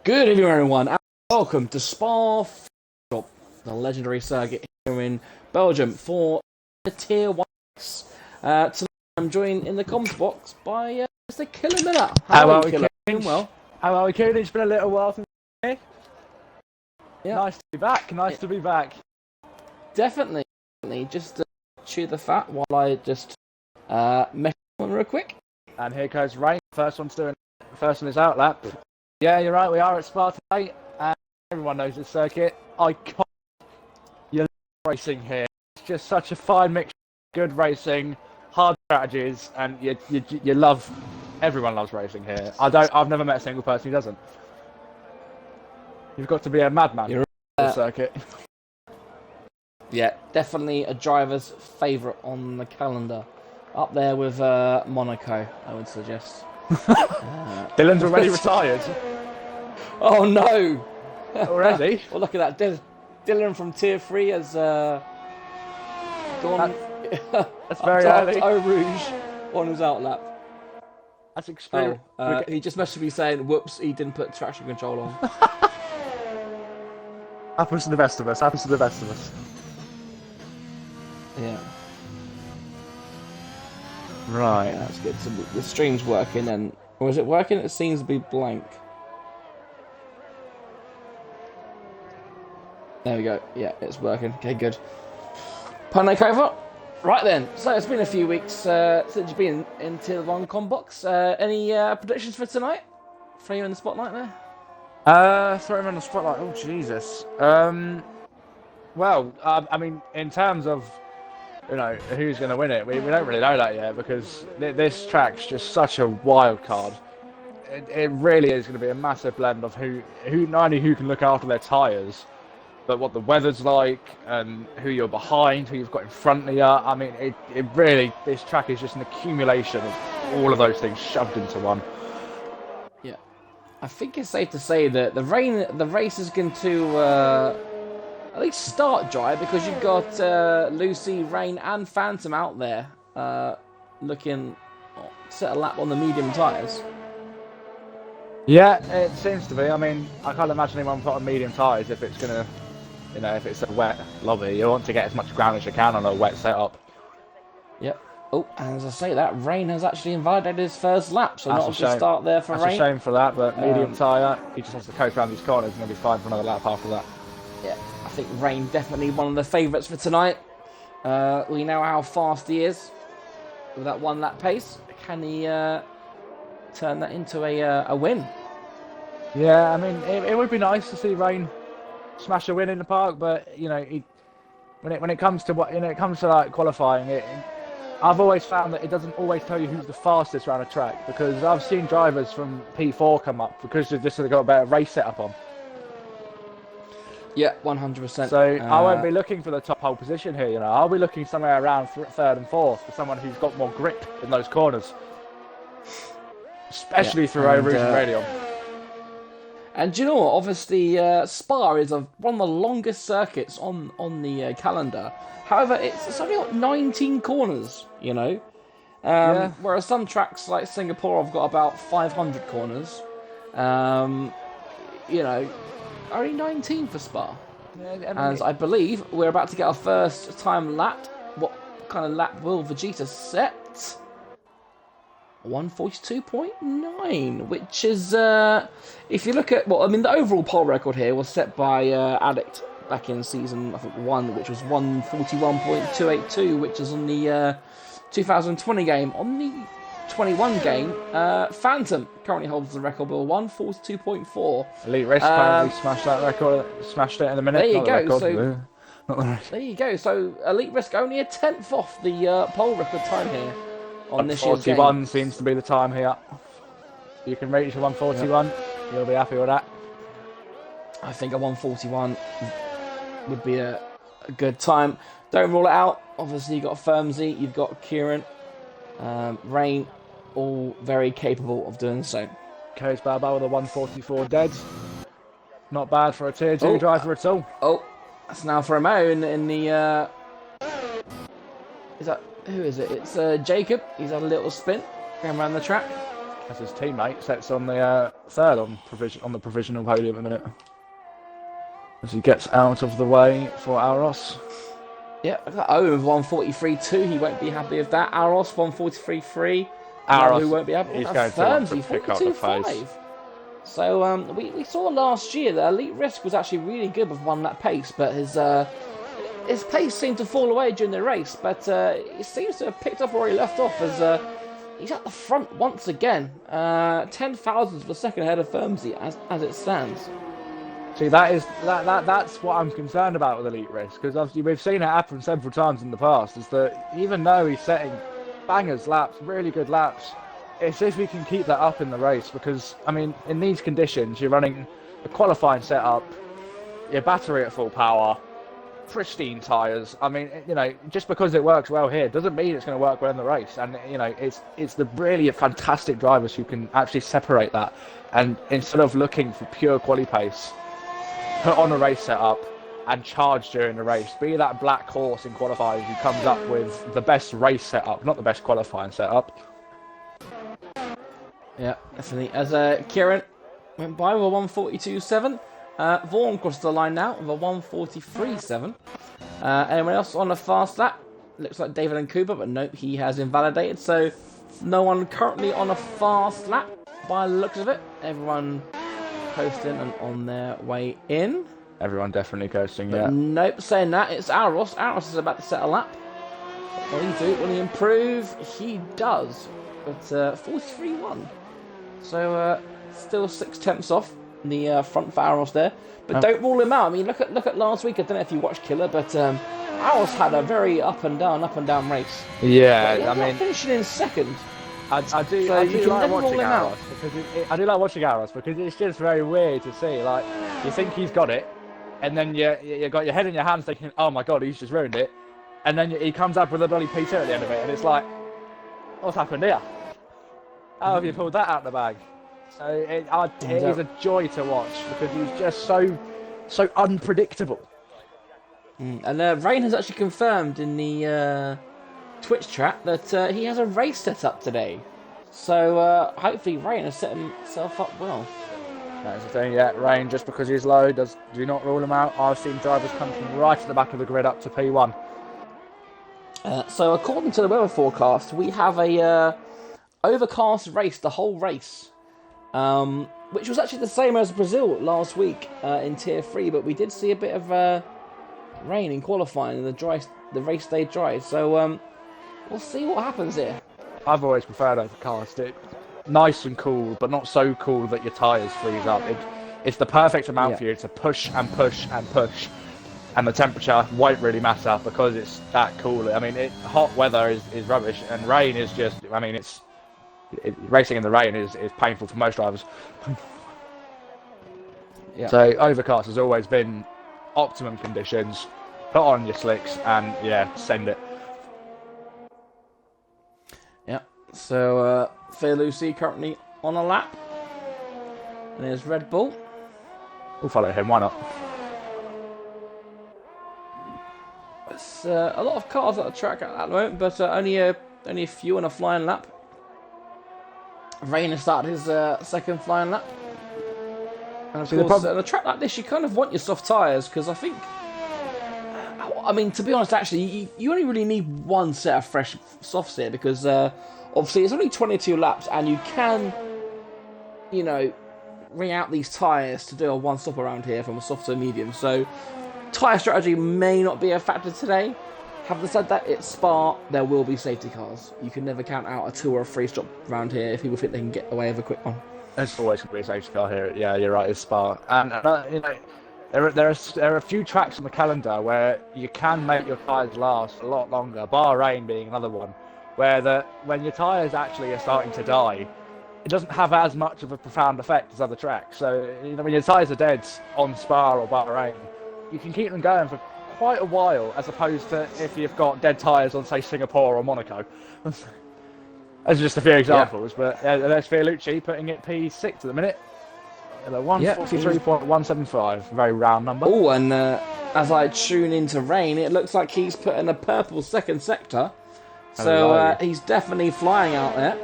Good evening, everyone, and welcome to Spa, the legendary circuit here in Belgium for the Tier 1 race. Tonight I'm joined in the comms box by Mr. Killer Miller. How are we, Killer? Doing well? How are we, Kieran? It's been a little while since here. Yeah. Nice to be back. Nice to be back. Definitely. Just to chew the fat while I just measure one real quick. And here goes Rain. First one is out lap. Yeah, you're right. We are at Spa today, and everyone knows this circuit. Iconic. You love racing here. It's just such a fine mix. Good racing, hard strategies, and you love. Everyone loves racing here. I've never met a single person who doesn't. You've got to be a madman for the circuit. Yeah, definitely a driver's favourite on the calendar. Up there with Monaco, I would suggest. Dylan's already retired. Oh no! Already? Well, look at that. Dylan from Tier 3 has gone That's very early. Eau Rouge on his outlap. That's extreme. He just messaged me saying, whoops, he didn't put traction control on. Happens to the best of us. Yeah. Right. Yeah, that's good. So the stream's working, or is it working? It seems to be blank. There we go. Yeah, it's working. Okay, good. Panic over. Right then. So it's been a few weeks since you've been in Tier 1 Combox. Any predictions for tonight? Throw you in the spotlight there. Throw him on the spotlight. Oh Jesus. Well, I mean, in terms of who's going to win it, we don't really know that yet because this track's just such a wild card. It really is going to be a massive blend of who not only who can look after their tyres, but what the weather's like and who you're behind, who you've got in front of you. I mean, it really, this track is just an accumulation of all of those things shoved into one. Yeah, I think it's safe to say that the race is going to at least start dry because you've got Lucy, Rain, and Phantom out there looking set a lap on the medium tyres. Yeah, it seems to be. I mean, I can't imagine anyone put on medium tyres if it's gonna, if it's a wet lobby. You want to get as much ground as you can on a wet setup. Yep. Oh, and as I say that, Rain has actually invalidated his first lap, so not a good start there for Rain. That's a shame for that, but medium tyre, he just has to coast around these corners and he'll be fine for another lap after that. Yeah, I think Rain definitely one of the favourites for tonight. We know how fast he is with that one lap pace. Can he turn that into a win? Yeah, I mean, it would be nice to see Rain smash a win in the park, but when it comes to like qualifying, I've always found that it doesn't always tell you who's the fastest around a track because I've seen drivers from P4 come up because they've just got a better race setup on. Yeah, 100%. So I won't be looking for the top pole position here. I'll be looking somewhere around third and fourth for someone who's got more grip in those corners, especially through Eau Rouge and Radion. And do you know what? Obviously, Spa is one of the longest circuits on the calendar. However, it's only got 19 corners, Whereas some tracks like Singapore have got about 500 corners. Only 19 for Spa. Yeah, as I believe we're about to get our first time lap. What kind of lap will Vegeta set? 142.9, which is, if you look at, the overall pole record here was set by Addict back in season, I think, 1, which was 141.282, which is on the 2020 game. On the 21 game, Phantom currently holds the record with 142.4. Elite Risk currently smashed that record, smashed it in a minute. There you go. There you go. So Elite Risk only a 10th off the pole record time here. On this 141 seems to be the time here. You can reach a 141. You'll be happy with that. I think a 141 would be a good time. Don't rule it out. Obviously, you've got Firmsy, you've got Kieran, Rain, all very capable of doing so. Coach Balboa with a 144 dead. Not bad for a tier 2 driver at all. Oh, that's now for Romeo in the. Who is it? It's Jacob. He's had a little spin going around the track. as his teammate sets on the third on the provisional podium at the minute. As he gets out of the way for Aros. Yeah, Owen with 143.2. He won't be happy with that. Aros 143.3. Aros, who won't be happy. he's That's going to Firmsy pick up the 42.5. pace. So we saw last year that Elite Risk was actually really good with one lap pace, but his pace seemed to fall away during the race. But it seems to have picked up where he left off as he's at the front once again. 10 thousandths of a second ahead of Firmsy as it stands. See, that's what I'm concerned about with Elite Risk, because obviously we've seen it happen several times in the past, is that even though he's setting bangers laps, really good laps, it's if we can keep that up in the race, because, I mean, in these conditions, you're running a qualifying setup, your battery at full power, pristine tyres. I mean, you know, just because it works well here doesn't mean it's going to work well in the race. And, you know, it's the really fantastic drivers who can actually separate that, and instead of looking for pure quali pace, put on a race setup and charge during the race. Be that black horse in qualifying who comes up with the best race setup, not the best qualifying setup. Yeah, definitely. As Kieran went by with a 142.7. Vaughan crossed the line now with a 143.7. Anyone else on a fast lap? Looks like David and Cooper, but nope, he has invalidated. So no one currently on a fast lap by the looks of it. Everyone coasting and on their way in. Everyone definitely coasting, yeah. But nope, saying that, it's Aros. Aros is about to set a lap. What will he do? Will he improve? He does. But 43.1. So still 6 tenths off in the front for Aros there. But don't rule him out. I mean, look at last week. I don't know if you watched Killer, but Aros had a very up and down race. Yeah, I mean, finishing in second. I do like watching Aros because it's just very weird to see. Like, you think he's got it, and then you got your head in your hands thinking, oh my god, he's just ruined it, and then he comes up with a bloody P2 at the end of it, and it's like, what's happened here? How have you pulled that out of the bag? So it is a joy to watch because he's just so unpredictable. And Rain has actually confirmed in the Twitch chat that he has a race set up today. So hopefully Rain has set himself up well. That's the thing, yeah. Rain, just because he's low, do not rule him out. I've seen drivers come from right at the back of the grid up to P1. So according to the weather forecast, we have a overcast race, the whole race. Which was actually the same as Brazil last week in Tier 3, but we did see a bit of rain in qualifying and the race stayed dry. So we'll see what happens here. I've always preferred overcast. Nice and cool, but not so cool that your tyres freeze up. It's the perfect amount for you to push and push and push, and the temperature won't really matter because it's that cool. I mean, hot weather is rubbish, and rain is just, I mean, racing in the rain is painful for most drivers. So overcast has always been optimum conditions. Put on your slicks and send it. Yeah. So Fair Lucy currently on a lap, and there's Red Bull. We'll follow him. Why not? It's a lot of cars at the track at the moment, but only a few on a flying lap. Rain has started his second flying lap. And of course, on a track like this, you kind of want your soft tyres, because I think, I mean, to be honest, actually, you only really need one set of fresh softs here, because obviously it's only 22 laps, and you can, you know, ring out these tyres to do a one-stop around here from a soft to a medium. So, tyre strategy may not be a factor today. Having said that, it's Spa, there will be safety cars. You can never count out a 2 or a 3 stop around here if people think they can get away with a quick one. There's always going to be a safety car here. Yeah, you're right, it's Spa. And you know, there are a few tracks on the calendar where you can make your tyres last a lot longer, Bahrain being another one, where when your tyres actually are starting to die, it doesn't have as much of a profound effect as other tracks. So, you know, when your tyres are dead on Spa or Bahrain, you can keep them going for quite a while, as opposed to if you've got dead tyres on, say, Singapore or Monaco. Those are just a few examples, but there's Fiorucci putting it P6 at the minute. 143.175, very round number. Oh, and as I tune into Rain, it looks like he's put in a purple second sector. So he's definitely flying out there.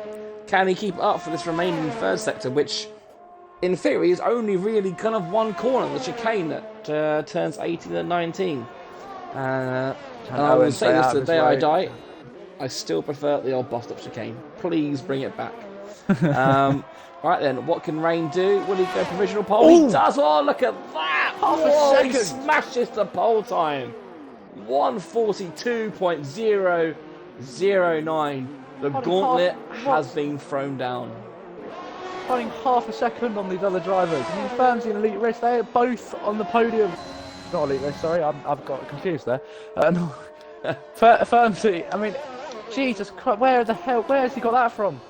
Can he keep it up for this remaining third sector, which in theory is only really kind of one corner, the chicane that turns 18 and 19. And I will say this to the day I die, I still prefer the old bus stop chicane. Please bring it back. Right then, what can Rain do? Will he go provisional pole? He does! Oh, look at that! Half a second! He smashes the pole time. 1:42.009. The gauntlet has been thrown down. Running half a second on these other drivers. I mean, Firm's in elite race. They're both on the podium. Not elite race, sorry. I've got confused there. No. Firm's, I mean, Jesus Christ, where has he got that from?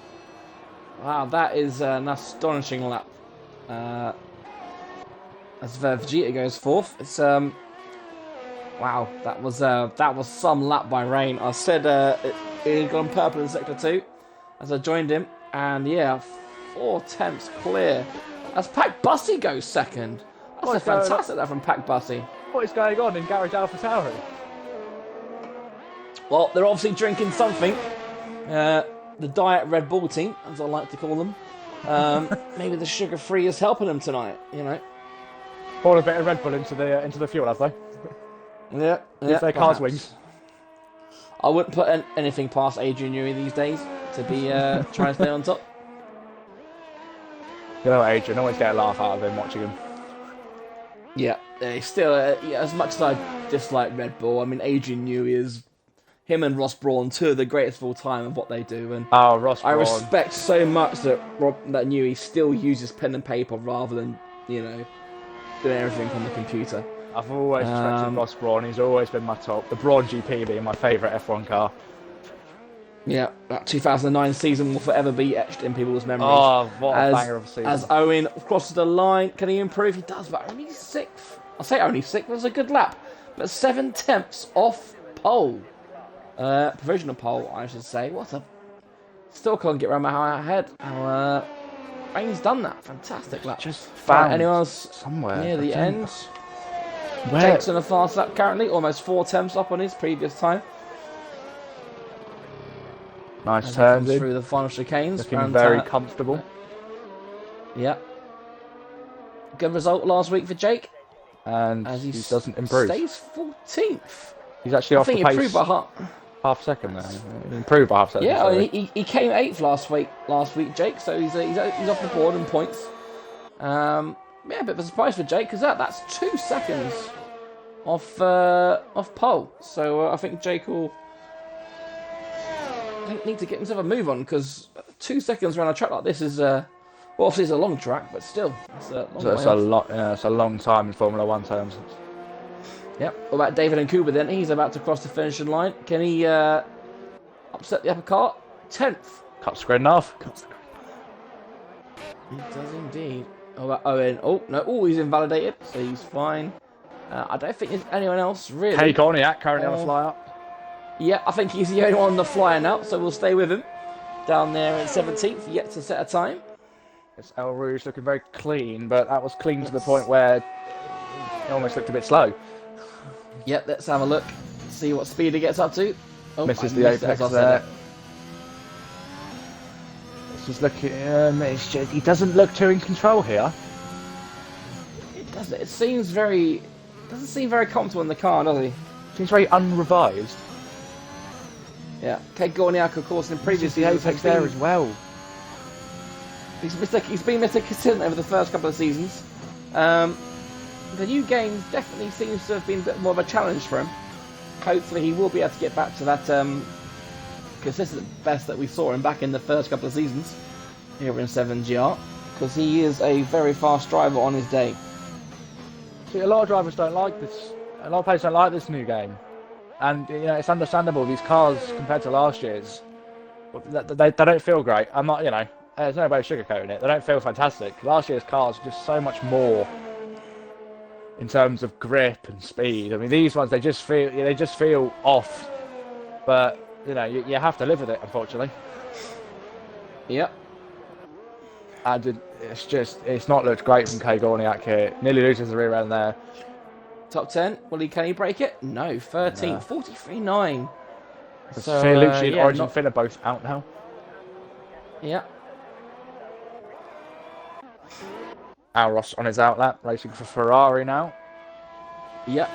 Wow, that is an astonishing lap. As Vegeta goes fourth, it's wow, that was some lap by Rain. I said he had gone purple in sector 2 as I joined him, and yeah, 4 tenths clear. As Pac Bussy goes second. That's a fantastic lap from Pac Bussy. What is going on in Garage AlphaTauri? Well, they're obviously drinking something. The Diet Red Bull team, as I like to call them. Maybe the sugar-free is helping them tonight, you know. Pour a bit of Red Bull into the fuel, have they? Yeah. If their car's wings. I wouldn't put anything past Adrian Newey these days to be trying to stay on top. You know, Adrian, always get a laugh out of him watching him. Yeah, still, as much as I dislike Red Bull, I mean, Adrian Newey is... Him and Ross Brawn, two of the greatest of all time of what they do. And Ross Brawn. I respect so much that Newey still uses pen and paper rather than, you know, doing everything on the computer. I've always respected Ross Brawn. He's always been my top. The Brawn GP being my favourite F1 car. Yeah, that 2009 season will forever be etched in people's memories. Oh, what a banger of a season. As Owen crosses the line, can he improve? He does, but only 6th. I'll say only 6th, that's a good lap. But 7 tenths off pole. Provisional pole, I should say. Still can't get around my head. How Rain's done that. Fantastic lap. Just found anyone else somewhere near the end? Where? Jake's on a fast lap currently, almost 4 tenths up on his previous time. Nice turn through the final chicanes. Looking very comfortable. Yeah. Good result last week for Jake. And as he doesn't improve. Stays 14th. He's actually off the pace. Improved by half second there. He improved by half second. Yeah, he came 8th last week, Jake. So he's off the board in points. Yeah, a bit of a surprise for Jake because that's 2 seconds off pole. So I think Jake will need to get himself a move on because 2 seconds around a track like this is well, obviously it's a long track, but still it's a long it's a long time in Formula 1 terms. Yep. What about David and Cooper then? He's about to cross the finishing line. Can he upset the upper cart? 10th. Cut screen off. He does indeed. What about Owen? Oh, no. Oh, he's invalidated, so he's fine. I don't think there's anyone else, really. Hey, Corniak currently on the fly up. Yeah, I think he's the only one on the flyer now, so we'll stay with him. Down there at 17th, yet to set a time. It's El Rouge looking very clean, but that was clean to the point where it almost looked a bit slow. Yep, let's have a look. See what speed he gets up to. Oh, misses the apex there. It's just looking. He doesn't look too in control here. It doesn't. It seems very. Doesn't seem very comfortable in the car, does he? Seems very unrevised. Yeah. Kate Gorniak, of course, in previous the apex there as well. He's been Mr. Consistent over the first couple of seasons. The new game definitely seems to have been a bit more of a challenge for him. Hopefully he will be able to get back to that consistent best that we saw him back in the first couple of seasons here in 7GR, because he is a very fast driver on his day. See, a lot of drivers don't like this. A lot of players don't like this new game, and you know it's understandable. These cars compared to last year's, they don't feel great. I'm not, you know, there's no way of sugarcoating it. They don't feel fantastic. Last year's cars are just so much more in terms of grip and speed. I mean, these ones they just feel off, but you know you have to live with it, unfortunately. Yep. And it's not looked great from Kay Gorniak here. Nearly loses the rear end there. Top 10. Can he break it? No. 13. Yeah. 43.9. So Lucci and Origin Finn are both out now. Yeah. Alros on his outlap, racing for Ferrari now. Yep.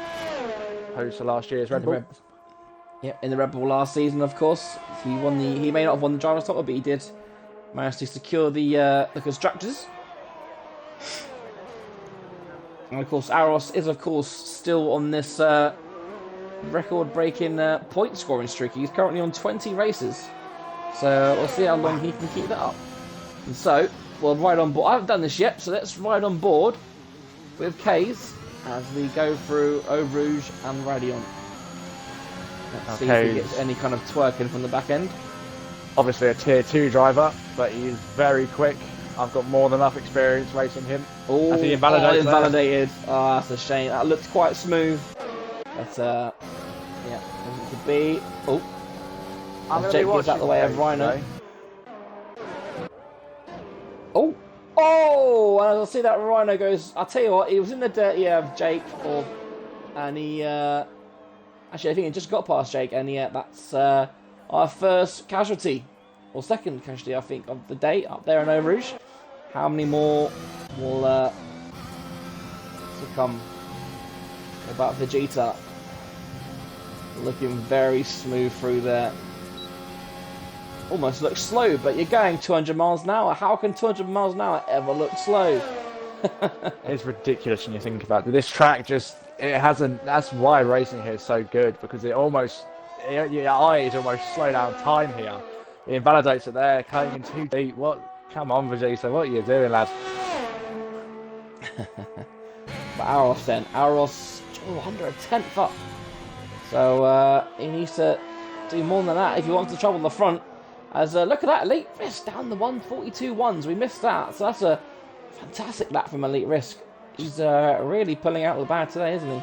Opposed to last year's Red Bull. In the Red Bull last season, of course, he won the. He may not have won the driver's title, but he did manage to secure the constructors. And of course, Aros is of course still on this record-breaking point scoring streak. He's currently on 20 races, so we'll see how long he can keep that up. And so we'll ride on board. I haven't done this yet, so let's ride on board with K's as we go through Eau Rouge and Radion. Let's see if he gets any kind of twerking from the back end. Obviously a tier 2 driver, but he's very quick. I've got more than enough experience racing him. Oh, he invalidated. Oh, that's a shame. That looked quite smooth. But yeah, as it could be. Oh, Jake gets out the way of Rhino. Today. Oh, and as I see that Rhino goes, I'll tell you what, he was in the dirt, of Jake, and he, actually I think he just got past Jake, and yeah, that's our first casualty, or second casualty, I think, of the day, up there in Eau Rouge. How many more will succumb? About Vegeta, looking very smooth through there. Almost looks slow, but you're going 200 miles an hour. How can 200 miles an hour ever look slow? It's ridiculous when you think about it. This track just, it hasn't, that's why racing here is so good, because it almost, your eyes almost slow down time here. It invalidates it there, cutting in too deep. Come on, Vegeta, what are you doing, lad? But Aros then, Aros, under a tenth up. So he needs to do more than that if he wants to trouble the front. As look at that, Elite Risk down the 142.1s. We missed that, so that's a fantastic lap from Elite Risk. He's really pulling out the bag today, isn't he?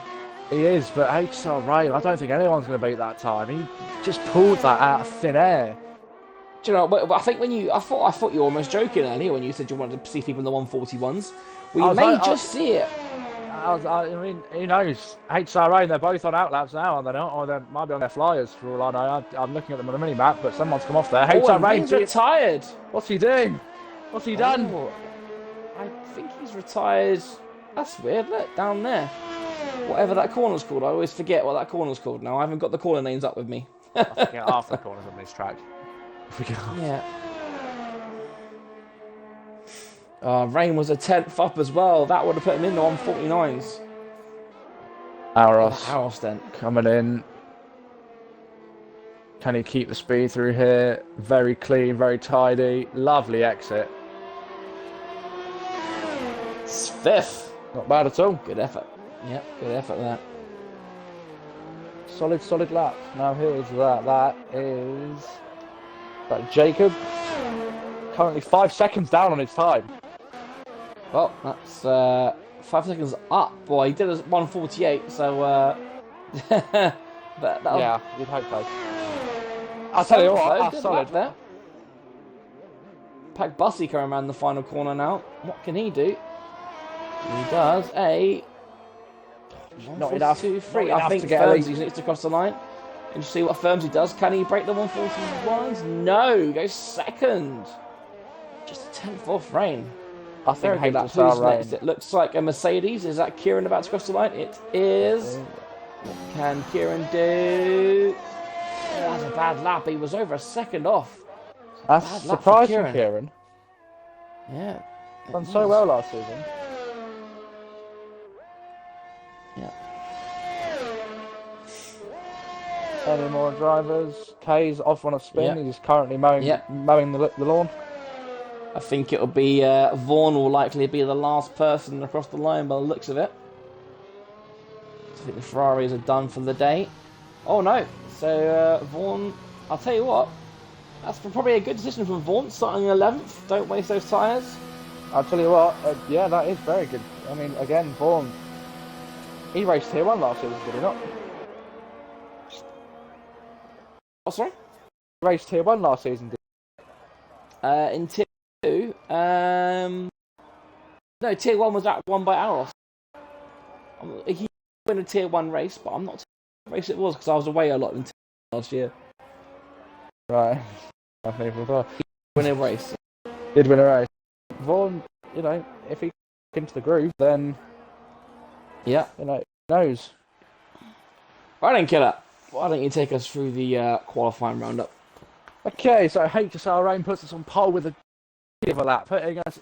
He is, but HSR Rail, I don't think anyone's going to beat that time. He just pulled that out of thin air. Do you know? But I think I thought you were almost joking earlier when you said you wanted to see people in the 141s. We may just see it. I mean, who knows? HRA, they're both on outlaps now, are they not? Or they might be on their flyers for all I know. I'm looking at them on the mini-map, but someone's come off there. He's retired. What's he doing? What's he done? I think he's retired. That's weird, look, down there. Whatever that corner's called. I always forget what that corner's called now. I haven't got the corner names up with me. I forget half the corners on this track. Yeah. Rain was a 10th up as well. That would have put him in the 149s. Aros then. Coming in. Can he keep the speed through here? Very clean, very tidy. Lovely exit. It's fifth. Not bad at all. Good effort. Yep, good effort there. Solid lap. Now here's that. That is Jacob. Currently 5 seconds down on his time. Well, that's 5 seconds up. Boy, he did a 148, so yeah, you'd hope so. I'll tell you what, that's solid there. Pack Bussy coming around the final corner now. What can he do? He does a not enough. 2-3. I think Firmsy needs to cross the line. And you see what Firmsy does. Can he break the 141s? No, he goes second. Just a 10th off Rain. I think who's next? It looks like a Mercedes. Is that Kieran about to cross the line? It is. What can Kieran do? Oh, that's a bad lap. He was over a second off. That's surprising, Kieran. Yeah. Done so well last season. Yeah. Any more drivers? Kay's off on a spin. He's currently mowing the lawn. I think it'll be Vaughan will likely be the last person across the line by the looks of it. I think the Ferraris are done for the day. Oh no! So Vaughan, I'll tell you what, that's probably a good decision from Vaughan, starting 11th. Don't waste those tyres. I'll tell you what, yeah, that is very good. I mean, again, Vaughan, he raced Tier 1 last season, did he not? Oh, sorry? He raced Tier 1 last season, did he? In Tier 2, no, Tier 1 was won by Aros. He won a Tier 1 race, but I'm not sure what race it was because I was away a lot in Tier 1 last year. Right. I think we'll go. He won a race. did win a race. Vaughan, if he into the groove, then Yeah. who knows. Right then, Killer. Why don't you take us through the qualifying roundup? Okay, so HSR Rain puts us on pole with a of a lap, putting us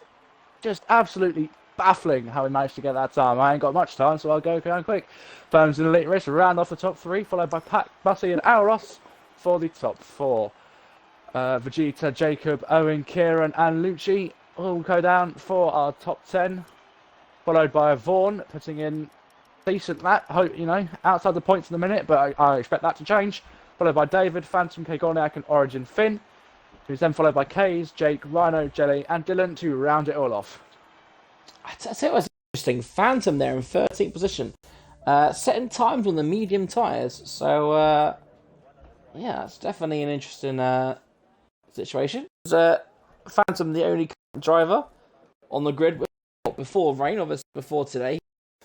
just absolutely baffling how we managed to get that time. I ain't got much time, so I'll go down quick. Firms in the elite race round off the top three, followed by Pat, Bussy, and Auros for the top four. Vegeta, Jacob, Owen, Kieran, and Lucci all go down for our top 10, followed by Vaughan putting in decent lap. Hope outside the points in the minute, but I expect that to change. Followed by David, Phantom, Kagoniak, and Origin Finn, who's then followed by Kays, Jake, Rhino, Jelly, and Dylan to round it all off. I tell you what's interesting. Phantom there in 13th position, setting times on the medium tyres. So yeah, it's definitely an interesting situation. Phantom, the only driver on the grid before rain, obviously before today,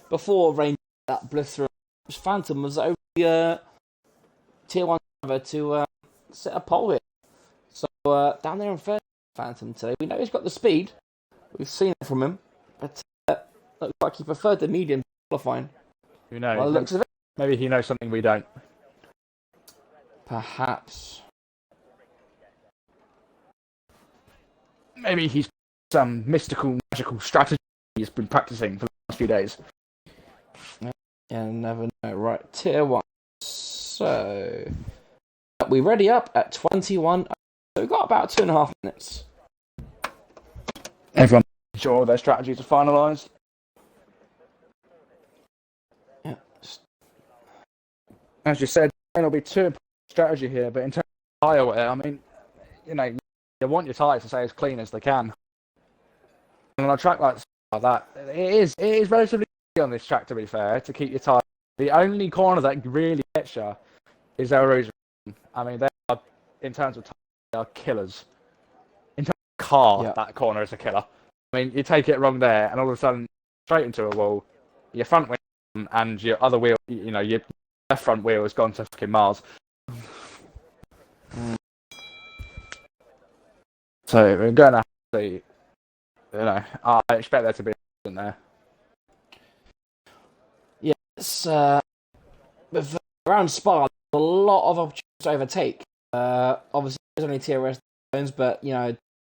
before rain that blister. Phantom was the only tier 1 driver to set a pole here. So down there in first, Phantom today. We know he's got the speed. We've seen it from him, but looks like he preferred the medium qualifying. Who knows? Well, looks of it. Maybe he knows something we don't. Perhaps. Maybe he's some mystical, magical strategy he's been practicing for the last few days. Yeah, never know. Right, tier 1. So we ready up at 21. So we've got about 2.5 minutes. Everyone sure their strategies are finalised. Yeah. As you said, there'll be two strategy here, but in terms of tyre wear, I mean, you want your tyres to stay as clean as they can. And on a track like that, it is relatively easy on this track, to be fair, to keep your tyres. The only corner that really gets you is Erosion. I mean, they are, in terms of tyres, they are killers. In terms of car, that corner is a killer. I mean, you take it wrong there, and all of a sudden, straight into a wall, your front wheel and your other wheel, your left front wheel has gone to fucking Mars. So we're going to have to see, I expect there to be in there. Yes, with around Spa, there's a lot of opportunities to overtake. Obviously, there's only TRS zones, but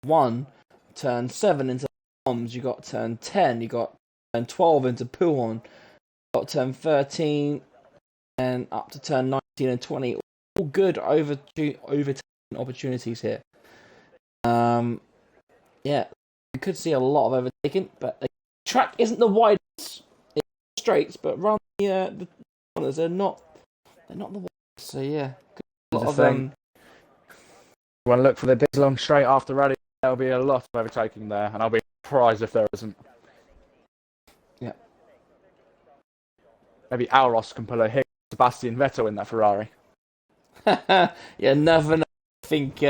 one turn 7 into bombs. You got turn 10. You got turn 12 into Puhon. You got turn 13 and up to turn 19 and 20. All good overtaking opportunities here. Yeah, you could see a lot of overtaking, but the track isn't the widest. It's straights, but around the corners, they're not the widest. So yeah, a lot of When I look for the big long straight after rally, there'll be a lot of overtaking there, and I'll be surprised if there isn't. Yeah. Maybe Auros can pull a hit Sebastian Vettel in that Ferrari. Yeah, never know. I think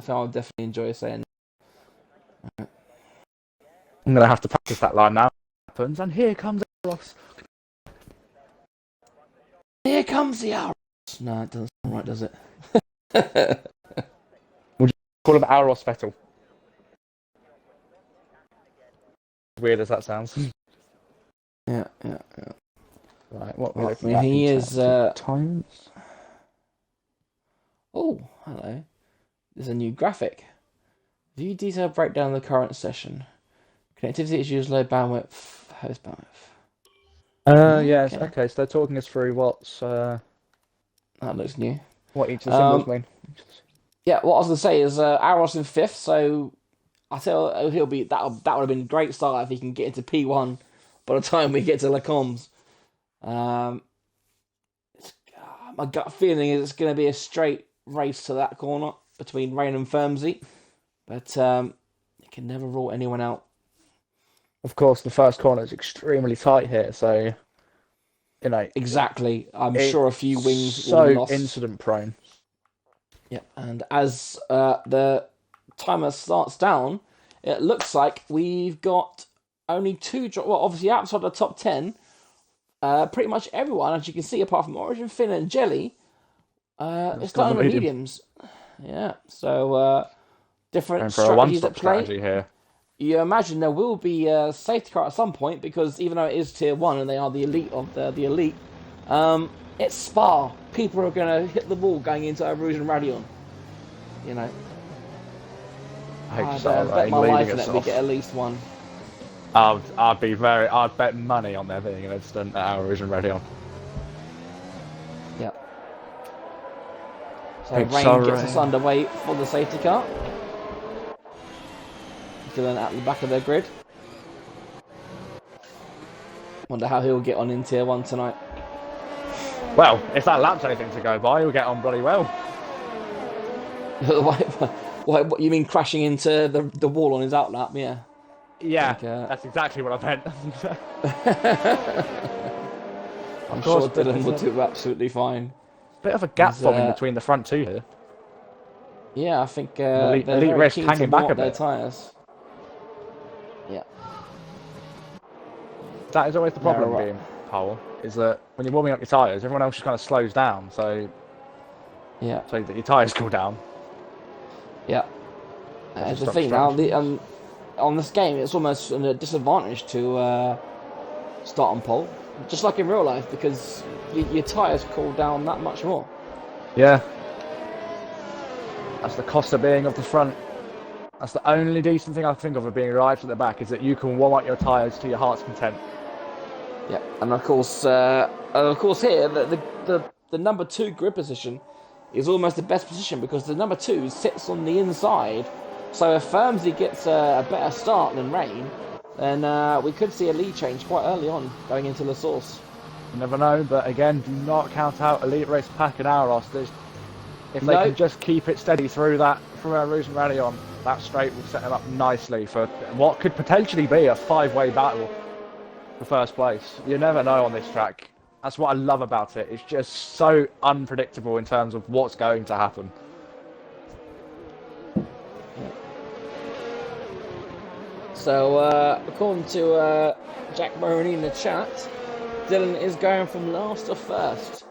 I'll definitely enjoy saying that. I'm going to have to practice that line now. And here comes Auros. Here comes the Auros. No, it doesn't sound right, does it? Would you call him Auros Vettel? Weird as that sounds. Yeah. Right, what I mean, he is. Times. Oh, hello. There's a new graphic. View detailed breakdown of the current session. Connectivity issues, low bandwidth, host bandwidth. Yes, okay, so they're talking us through what's that looks new. what each of the symbols mean. Yeah, what I was gonna say is Aros in 5th, so I tell that would have been a great start if he can get into P1 by the time we get to Lacombs. My gut feeling is it's going to be a straight race to that corner between Rain and Firmsy, but you can never rule anyone out. Of course, the first corner is extremely tight here, so exactly. I'm sure a few wings will be be lost. incident prone. Yep, and as the timer starts down, it looks like we've got only 2. Well, obviously outside the top 10. Pretty much everyone, as you can see, apart from Origin, Finn, and Jelly, is starting with mediums. Yeah, so different Going for a strategies one-stop at play. strategy here. You imagine there will be a safety car at some point because even though it is tier 1 and they are the elite of the elite, it's Spa. People are going to hit the wall going into Rouge and Radion. You know. I'd bet my life that we get at least one. I'd bet money on there being an incident at Rouge and Radion. Yeah. So Rain gets us underway for the safety car. Dylan at the back of their grid. Wonder how he'll get on in tier 1 tonight. Well, if that lap's anything to go by, he'll get on bloody well. What you mean crashing into the wall on his outlap? Yeah. Yeah, that's exactly what I meant. I'm sure Dylan will do absolutely fine. Bit of a gap forming between the front two here. Yeah, I think elite risk hanging back a bit. Their tyres. Yeah. That is always the problem being pole, is that when you're warming up your tyres, everyone else just kind of slows down, so that your tyres cool down. Yeah. It's the thing now, on this game, it's almost a disadvantage to start on pole, just like in real life, because your tyres cool down that much more. Yeah. That's the cost of being off the front. That's the only decent thing I think of being arrived at the back, is that you can warm up your tyres to your heart's content. Yeah, and of course here the number 2 grid position is almost the best position because the number 2 sits on the inside. So if Firmsy gets a better start than Rain, then we could see a lead change quite early on going into the source. You never know, but again, do not count out Elite Race Pack and Aros. If they can just keep it steady through our Rouge and Radion, that straight will set them up nicely for what could potentially be a 5-way battle for first place. You never know on this track. That's what I love about it. It's just so unpredictable in terms of what's going to happen. So, according to Jack Maroney in the chat, Dylan is going from last to first.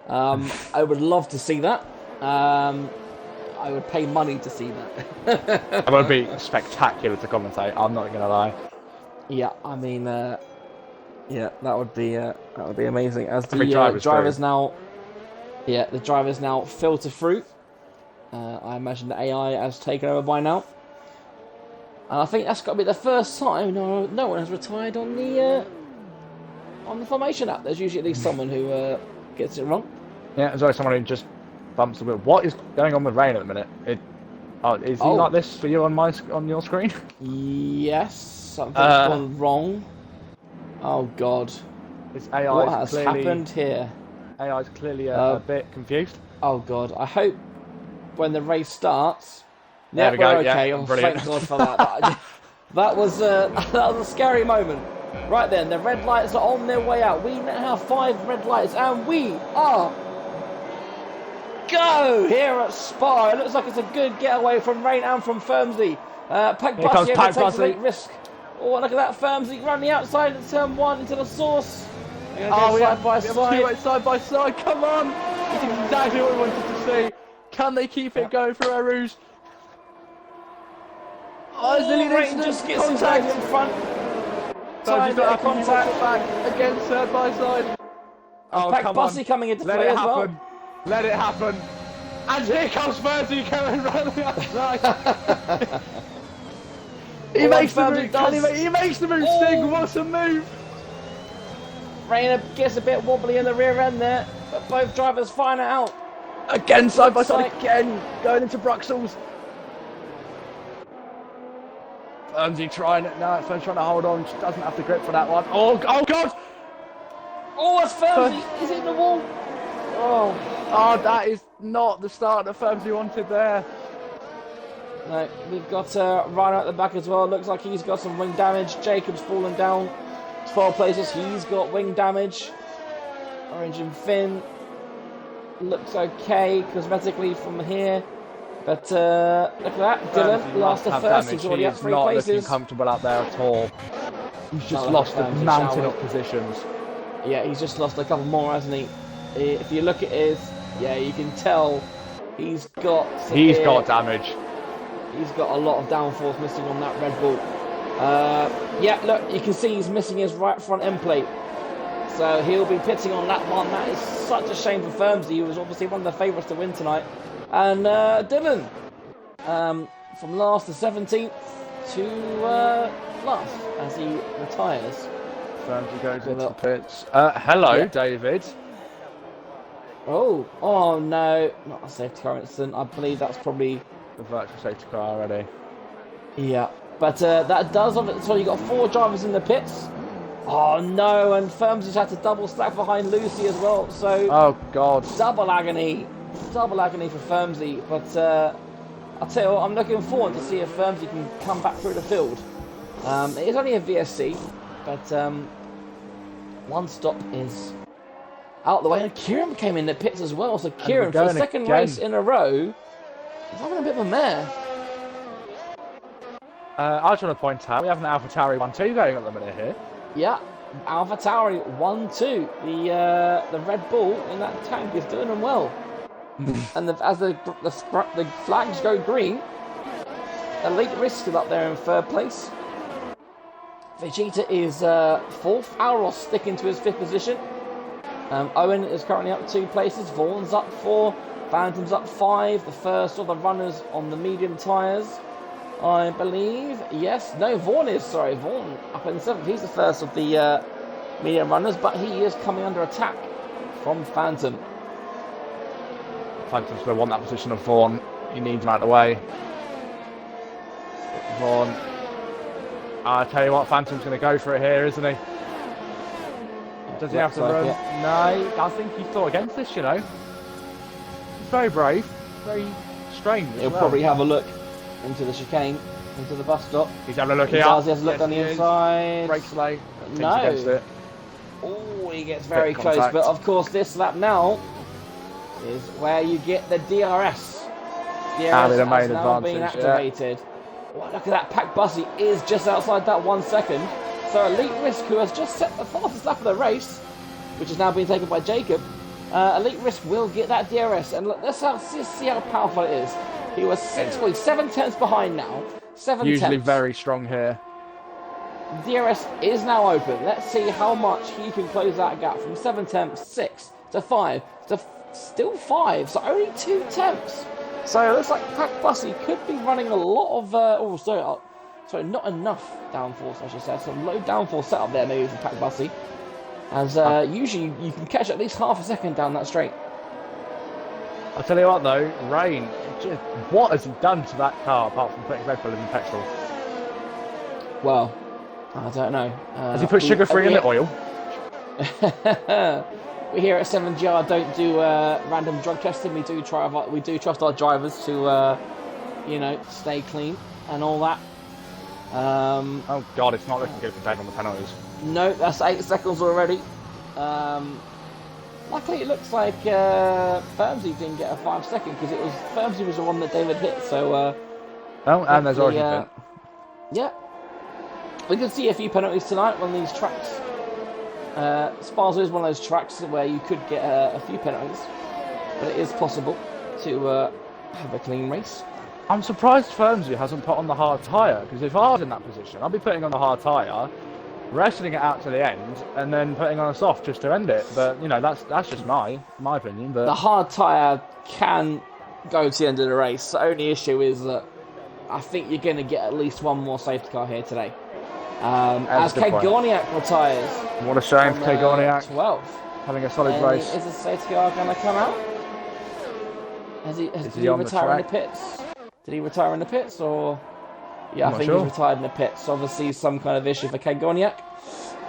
I would love to see that. I would pay money to see that. It would be spectacular to commentate. I'm not going to lie. Yeah, I mean, yeah, that would be amazing. As the drivers now filter through. I imagine the AI has taken over by now. And I think that's got to be the first time no one has retired on the formation app. There's usually at least someone who gets it wrong. Yeah, there's always someone who just bumps the wheel. What is going on with Rain at the minute? Is he like this for you on your screen? Yes, something's gone wrong. Oh God! What has happened here? AI's clearly a bit confused. Oh God! I hope when the race starts. There we go. Okay. Yeah, brilliant. Thank God for that. that was a scary moment. Right then, the red lights are on their way out. We now have 5 red lights, and we are go here at Spa. It looks like it's a good getaway from Rain and from Firmsy. Pack Bussy takes a great risk. Oh, look at that, Firmsy running the outside in turn 1 into the source. Side by side. Come on! This is exactly what we wanted to see. Can they keep it going for Rouge? Rain just gets contact in front. Time got contact back again, side by side. Oh, Pack Bussy coming into play as well. Let it happen. And here comes Firmsy coming round the outside. He makes the move. He makes the move. Sting, what a move! Rain gets a bit wobbly in the rear end there, but both drivers find it out. Again, side by side again, going into Bruxelles. Firmsy trying it now. Firmsy trying to hold on. She doesn't have the grip for that one. Oh God! Oh, it's Firmsy. Is it in the wall? Oh, that is not the start that Firmsy wanted there. No, we've got Rhino at the back as well. Looks like he's got some wing damage. Jacob's fallen down 12 places. He's got wing damage. Orange and Finn looks okay cosmetically from here. But look at that. Dylan, last to first. He's already up 3 places. He's not looking comfortable out there at all. He's just lost a mountain of positions. Yeah, he's just lost a couple more, hasn't he? If you look at his, you can tell he's got damage. He's got a lot of downforce missing on that Red Bull. Yeah, look, you can see he's missing his right front end plate. So he'll be pitting on that one. That is such a shame for Firmsy, who was obviously one of the favourites to win tonight. And Dylan, from last to 17th to last as he retires. Firmsy goes into the pits. Hello, David. Oh no, not a safety car incident. I believe that's probably The virtual safety car already. Yeah, but that does. So you got 4 drivers in the pits. Oh no, and Firmsy's had to double stack behind Lucy as well. So oh god, double agony for Firmsy. But I'll tell you what, I'm looking forward to see if Firmsy can come back through the field. It is only a VSC, but one stop is out the way, and Kieran came in the pits as well. So Kieran, for the second race in a row, is having a bit of a mare. I just want to point out we have an AlphaTauri 1-2 going at the minute here. Yeah, AlphaTauri 1-2. The Red Bull in that tank is doing them well. And as the flags go green, Elite Risk is up there in 3rd place. Vegeta is 4th. Alros sticking to his 5th position. Owen is currently up 2 places. Vaughn's up 4. Phantom's up 5. The first of the runners on the medium tyres, I believe. Yes, no, Vaughan is, sorry. Vaughan up in 7th. He's the first of the medium runners, but he is coming under attack from Phantom. Phantom's going to want that position of Vaughan. He needs him out of the way. Vaughan. I tell you what, Phantom's going to go for it here, isn't he? Does he have to run? No, I think he thought against this, you know. He's very brave, very strange. He'll probably have a look into the chicane, into the bus stop. He's having a look here. He has a look on the inside. Brakes late. No. Against it. Oh, he gets very close. But of course, this lap now is where you get the DRS. DRS has now been activated. Oh, look at that packed bus. He is just outside that 1 second. So Elite Risk, who has just set the fastest lap of the race, which has now been taken by Jacob, Elite Risk will get that DRS. And look, let's see how powerful it is. He was 7 tenths behind now. 7 tenths. Usually very strong here. DRS is now open. Let's see how much he can close that gap from 7 tenths, 6 to 5 to still 5. So only 2 tenths. So it looks like Pack Bussy could be running a lot of sorry, not enough downforce, I should say. Some low downforce setup there maybe for Pack Bussy. As usually you can catch at least half a second down that straight. I'll tell you what though, Rain, what has he done to that car apart from putting Red Bull in petrol? Well, I don't know. Has he put sugar-free in the oil? We here at 7GR don't do random drug testing. We do trust our drivers to, stay clean and all that. Oh God, it's not looking good for Dave on the penalties. No, that's 8 seconds already. Luckily, it looks like Firmsy didn't get a 5 second because it was Firmsy was the one that David hit. So. And there's already been. Yeah. We can see a few penalties tonight on these tracks. Spa is one of those tracks where you could get a few penalties, but it is possible to have a clean race. I'm surprised Firmsy hasn't put on the hard tyre, because if I was in that position, I'd be putting on the hard tyre, wrestling it out to the end, and then putting on a soft just to end it. But you know, that's just my opinion. But the hard tyre can go to the end of the race. The only issue is that I think you're going to get at least one more safety car here today. As Kegorniak retires. What a shame for Kegorniak. 12th. Having a solid race. Is the safety car going to come out? Did he retire in the pits? Did he retire in the pits or? Yeah, I think he's retired in the pits. Obviously, some kind of issue for Kegorniak.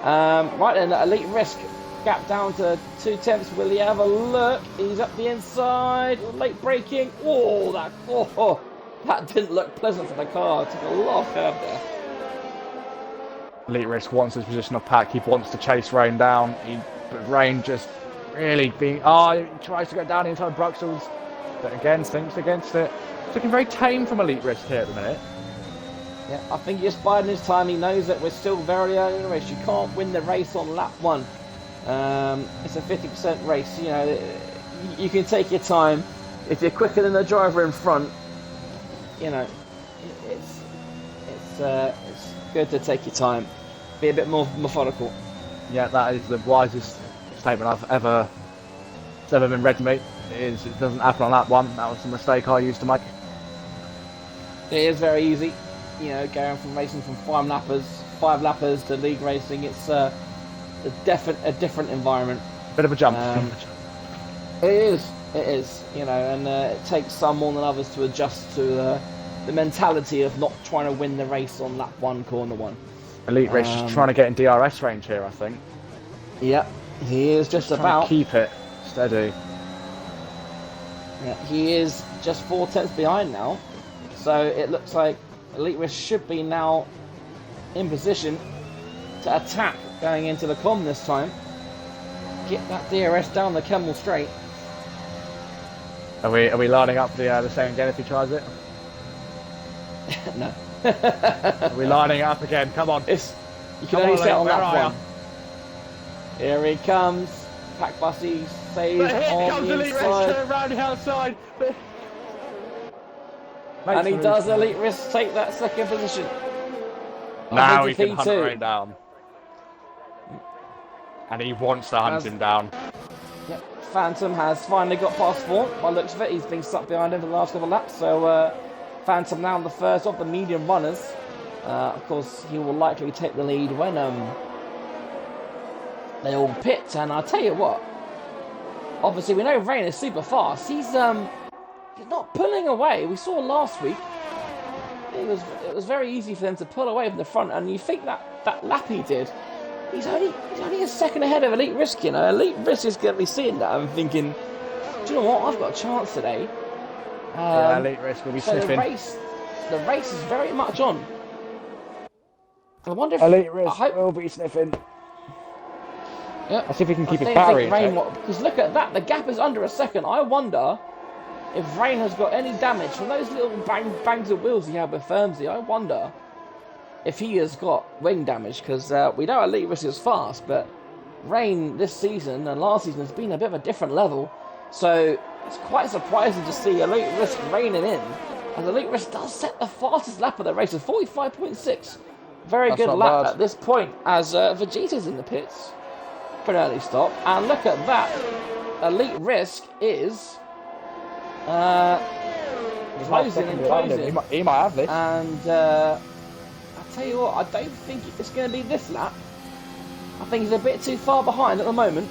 Right then, Elite Risk gap down to 2 tenths. Will he have a look? He's up the inside. Late braking. That didn't look pleasant for the car. Took a lot of curve there. Elite Risk wants his position of pack. He wants to chase Rain down. But Rain just really being. He tries to go down inside Bruxelles, but again thinks against it. It's looking very tame from Elite Risk here at the minute. Yeah, I think he's biding his time. He knows that we're still very early in the race. You can't win the race on lap 1. It's a 50% race. You know, you can take your time. If you're quicker than the driver in front, you know, It's good to take your time, be a bit more methodical. Yeah, that is the wisest statement it's ever been read to me. It doesn't happen on that one. That was a mistake I used to make. It is very easy, you know, going from racing from five lappers to league racing. It's a different environment. Bit of a jump. It is, you know, and it takes some more than others to adjust to the mentality of not trying to win the race on lap one, corner one. Elite Race just trying to get in DRS range here, I think. Yep, he is just about to keep it steady. Yeah, he is just 4 tenths behind now, so it looks like Elite Race should be now in position to attack going into the com this time. Get that DRS down the Kemmel straight. Are we lining up for the same again if he tries it? No. Are we lining it up again? Come on. You can only set on that one. Here he comes. Pack Bussy saves on the inside. Turn around the outside. And he does. Elite Risk take that second position. Now he can hunt Rain down. And he wants to hunt him down. Yep. Phantom has finally got past Vaughn. By the looks of it, he's been stuck behind him for the last couple of laps. So Phantom now the first of the medium runners. Of course, he will likely take the lead when they all pit. And I'll tell you what, obviously we know Rain is super fast. He's not pulling away. We saw last week it was very easy for them to pull away from the front, and you think that lap he did, he's only a second ahead of Elite Risk. You know, Elite Risk is going to be seeing that and thinking, do you know what, I've got a chance today. Yeah, Elite Risk will be sniffing. The race is very much on. I wonder if Elite Risk will be sniffing. Yep. Let's see if he can keep his barrier. Because look at that, the gap is under a second. I wonder if Rain has got any damage from those little bangs of wheels he had with Firmsy. I wonder if he has got wing damage, because we know Elite Risk is fast, but Rain this season and last season has been a bit of a different level. So it's quite surprising to see Elite Risk reining in, as Elite Risk does set the fastest lap of the race of 45.6. Very good lap at this point, as Vegeta's in the pits for an early stop. And look at that, Elite Risk is closing. He might have this. And I'll tell you what, I don't think it's going to be this lap. I think he's a bit too far behind at the moment.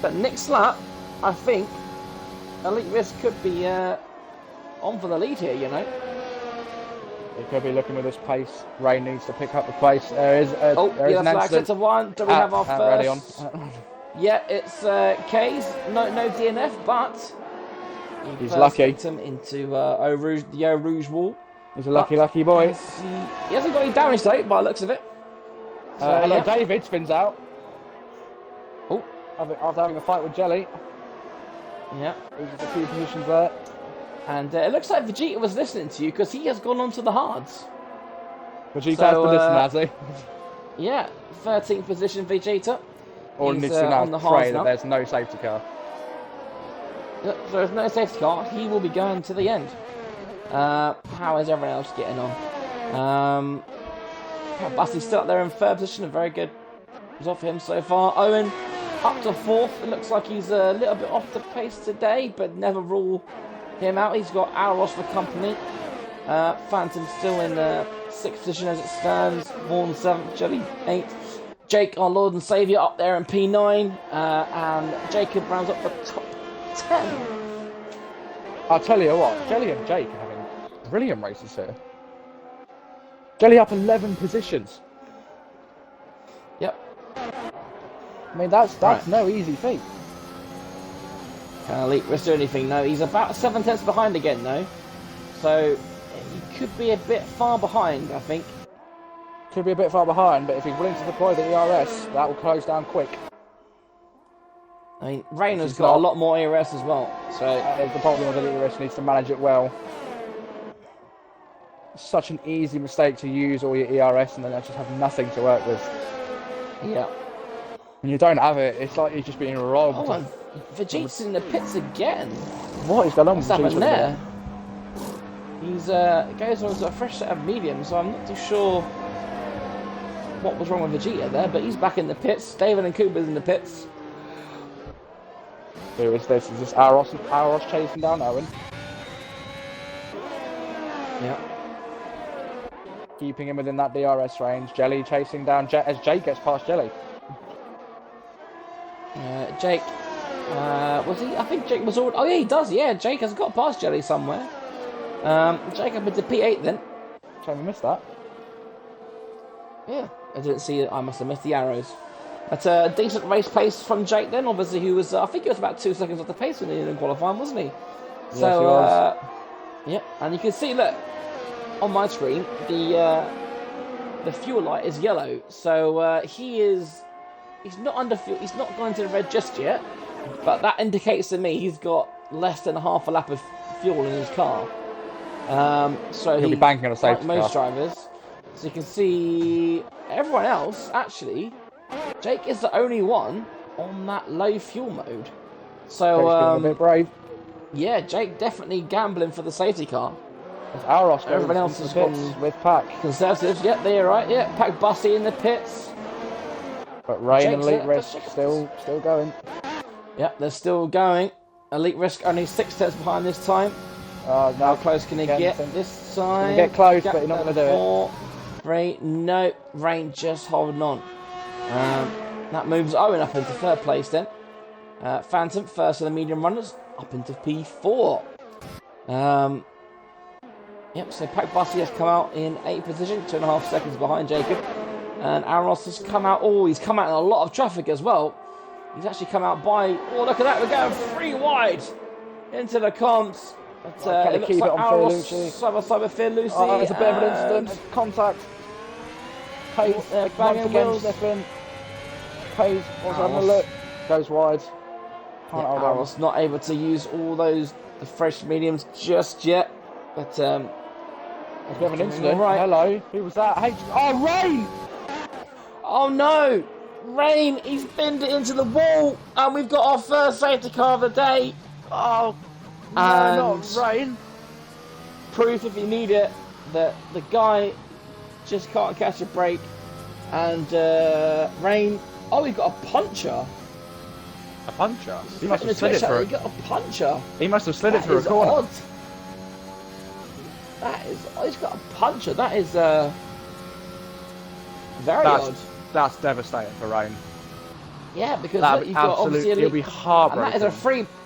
But next lap, I think Elite Risk could be on for the lead here, you know. He could be looking with this pace. Rain needs to pick up the pace. There is an accident to one. Do we have our first? Ready on. Yeah, it's K's. No DNF, but he's lucky. Him into the Eau Rouge wall. He's a lucky boy. He hasn't got any damage though, by the looks of it. So, hello, David spins out. Oh, after having a fight with Jelly. Yeah, there's a few positions there. And it looks like Vegeta was listening to you, because he has gone on to the hards. Vegeta has been listening, has he? Yeah, 13th position Vegeta. Or needs to now pray that there's no safety car. Yep, so there's no safety car. He will be going to the end. How is everyone else getting on? Bussy's still up there in third position. A very good result for him so far. Owen up to fourth. It looks like he's a little bit off the pace today, but never rule him out. He's got Aros for company. Phantom still in sixth position as it stands. Vaughan seventh, Jelly eighth. Jake, our Lord and Saviour, up there in P9, and Jacob rounds up the top 10. I'll tell you what, Jelly and Jake are having brilliant races here. Jelly up 11 positions. Yep. I mean, that's right. No easy feat. Can Elite Risk do anything? No, he's about 7 tenths behind again, though. So he could be a bit far behind, I think. Could be a bit far behind, but if he's willing to deploy the ERS, that will close down quick. I mean, Rain has got a lot more ERS as well, so... the problem with the ERS, needs to manage it well. It's such an easy mistake to use all your ERS and then just have nothing to work with. Yeah. When you don't have it, it's like you're just being robbed. Oh, and Vegeta's in the pits again. What is going on with Vegeta there? He's goes on to a fresh set of mediums, so I'm not too sure what was wrong with Vegeta there, but he's back in the pits. David and Cooper's in the pits. Who is this? Is this Aros chasing down Owen? Yeah. Keeping him within that DRS range. Jelly chasing down as Jake gets past Jelly. Jake, was he? I think Jake was already. Oh yeah, he does. Yeah, Jake has got past Jelly somewhere. Jake up into P8 then. Shame we missed that. Yeah, I didn't see it. I must have missed the arrows. That's a decent race pace from Jake then. Obviously, he was. I think he was about 2 seconds off the pace when he didn't qualify, wasn't he? Yes, he was. Yeah, and you can see that on my screen the fuel light is yellow, so he's not under fuel. He's not gone into the red just yet, but that indicates to me he's got less than half a lap of fuel in his car. So he'll be banking on a safety like most car. drivers. So you can see everyone else actually. Jake is the only one on that low fuel mode. So a bit brave. yeah, Jake definitely gambling for the safety car. Aros Everyone else has gone with Pack. Conservatives. Yep, they're right. Yeah, Pack Bussy in the pits. But Rain and Jake's Elite at Risk the still going. Yep, they're still going. Elite Risk only 6 tenths behind this time. No, How close can he get this time? Get close, but you're not going to do it. Rain, no, Rain just holding on. That moves Owen up into 3rd place then. Phantom, first of the medium runners, up into P4. Yep, so Pack Bussy has come out in 8th position, 2.5 seconds behind Jacob. And Aros has come out, he's come out in a lot of traffic as well. He's actually come out by, look at that, we're going 3 wide into the comps. But, it looks like Aros, Cyber Fear Lucy. Oh, it's a bit of an incident. Contact. Pace, banging wheels. Sniffing. Pace, was having a look. Goes wide. Yeah, Aros not able to use all the fresh mediums just yet. But, there's a bit of an incident. Right. Hello. Who was that? Oh, Rain! Oh no! Rain, he's binned it into the wall, and we've got our first safety car of the day. Oh, no, and not Rain. Proof, if you need it, that the guy just can't catch a break. And Rain, we've got a puncher. A puncher? He must have slid it through. He got a puncher. He must have slid it through a corner. Odd. That is, he's got a puncher. That is very odd. That's devastating for Rain. Yeah, because look, you've got obviously Elite, he'll be heartbroken. and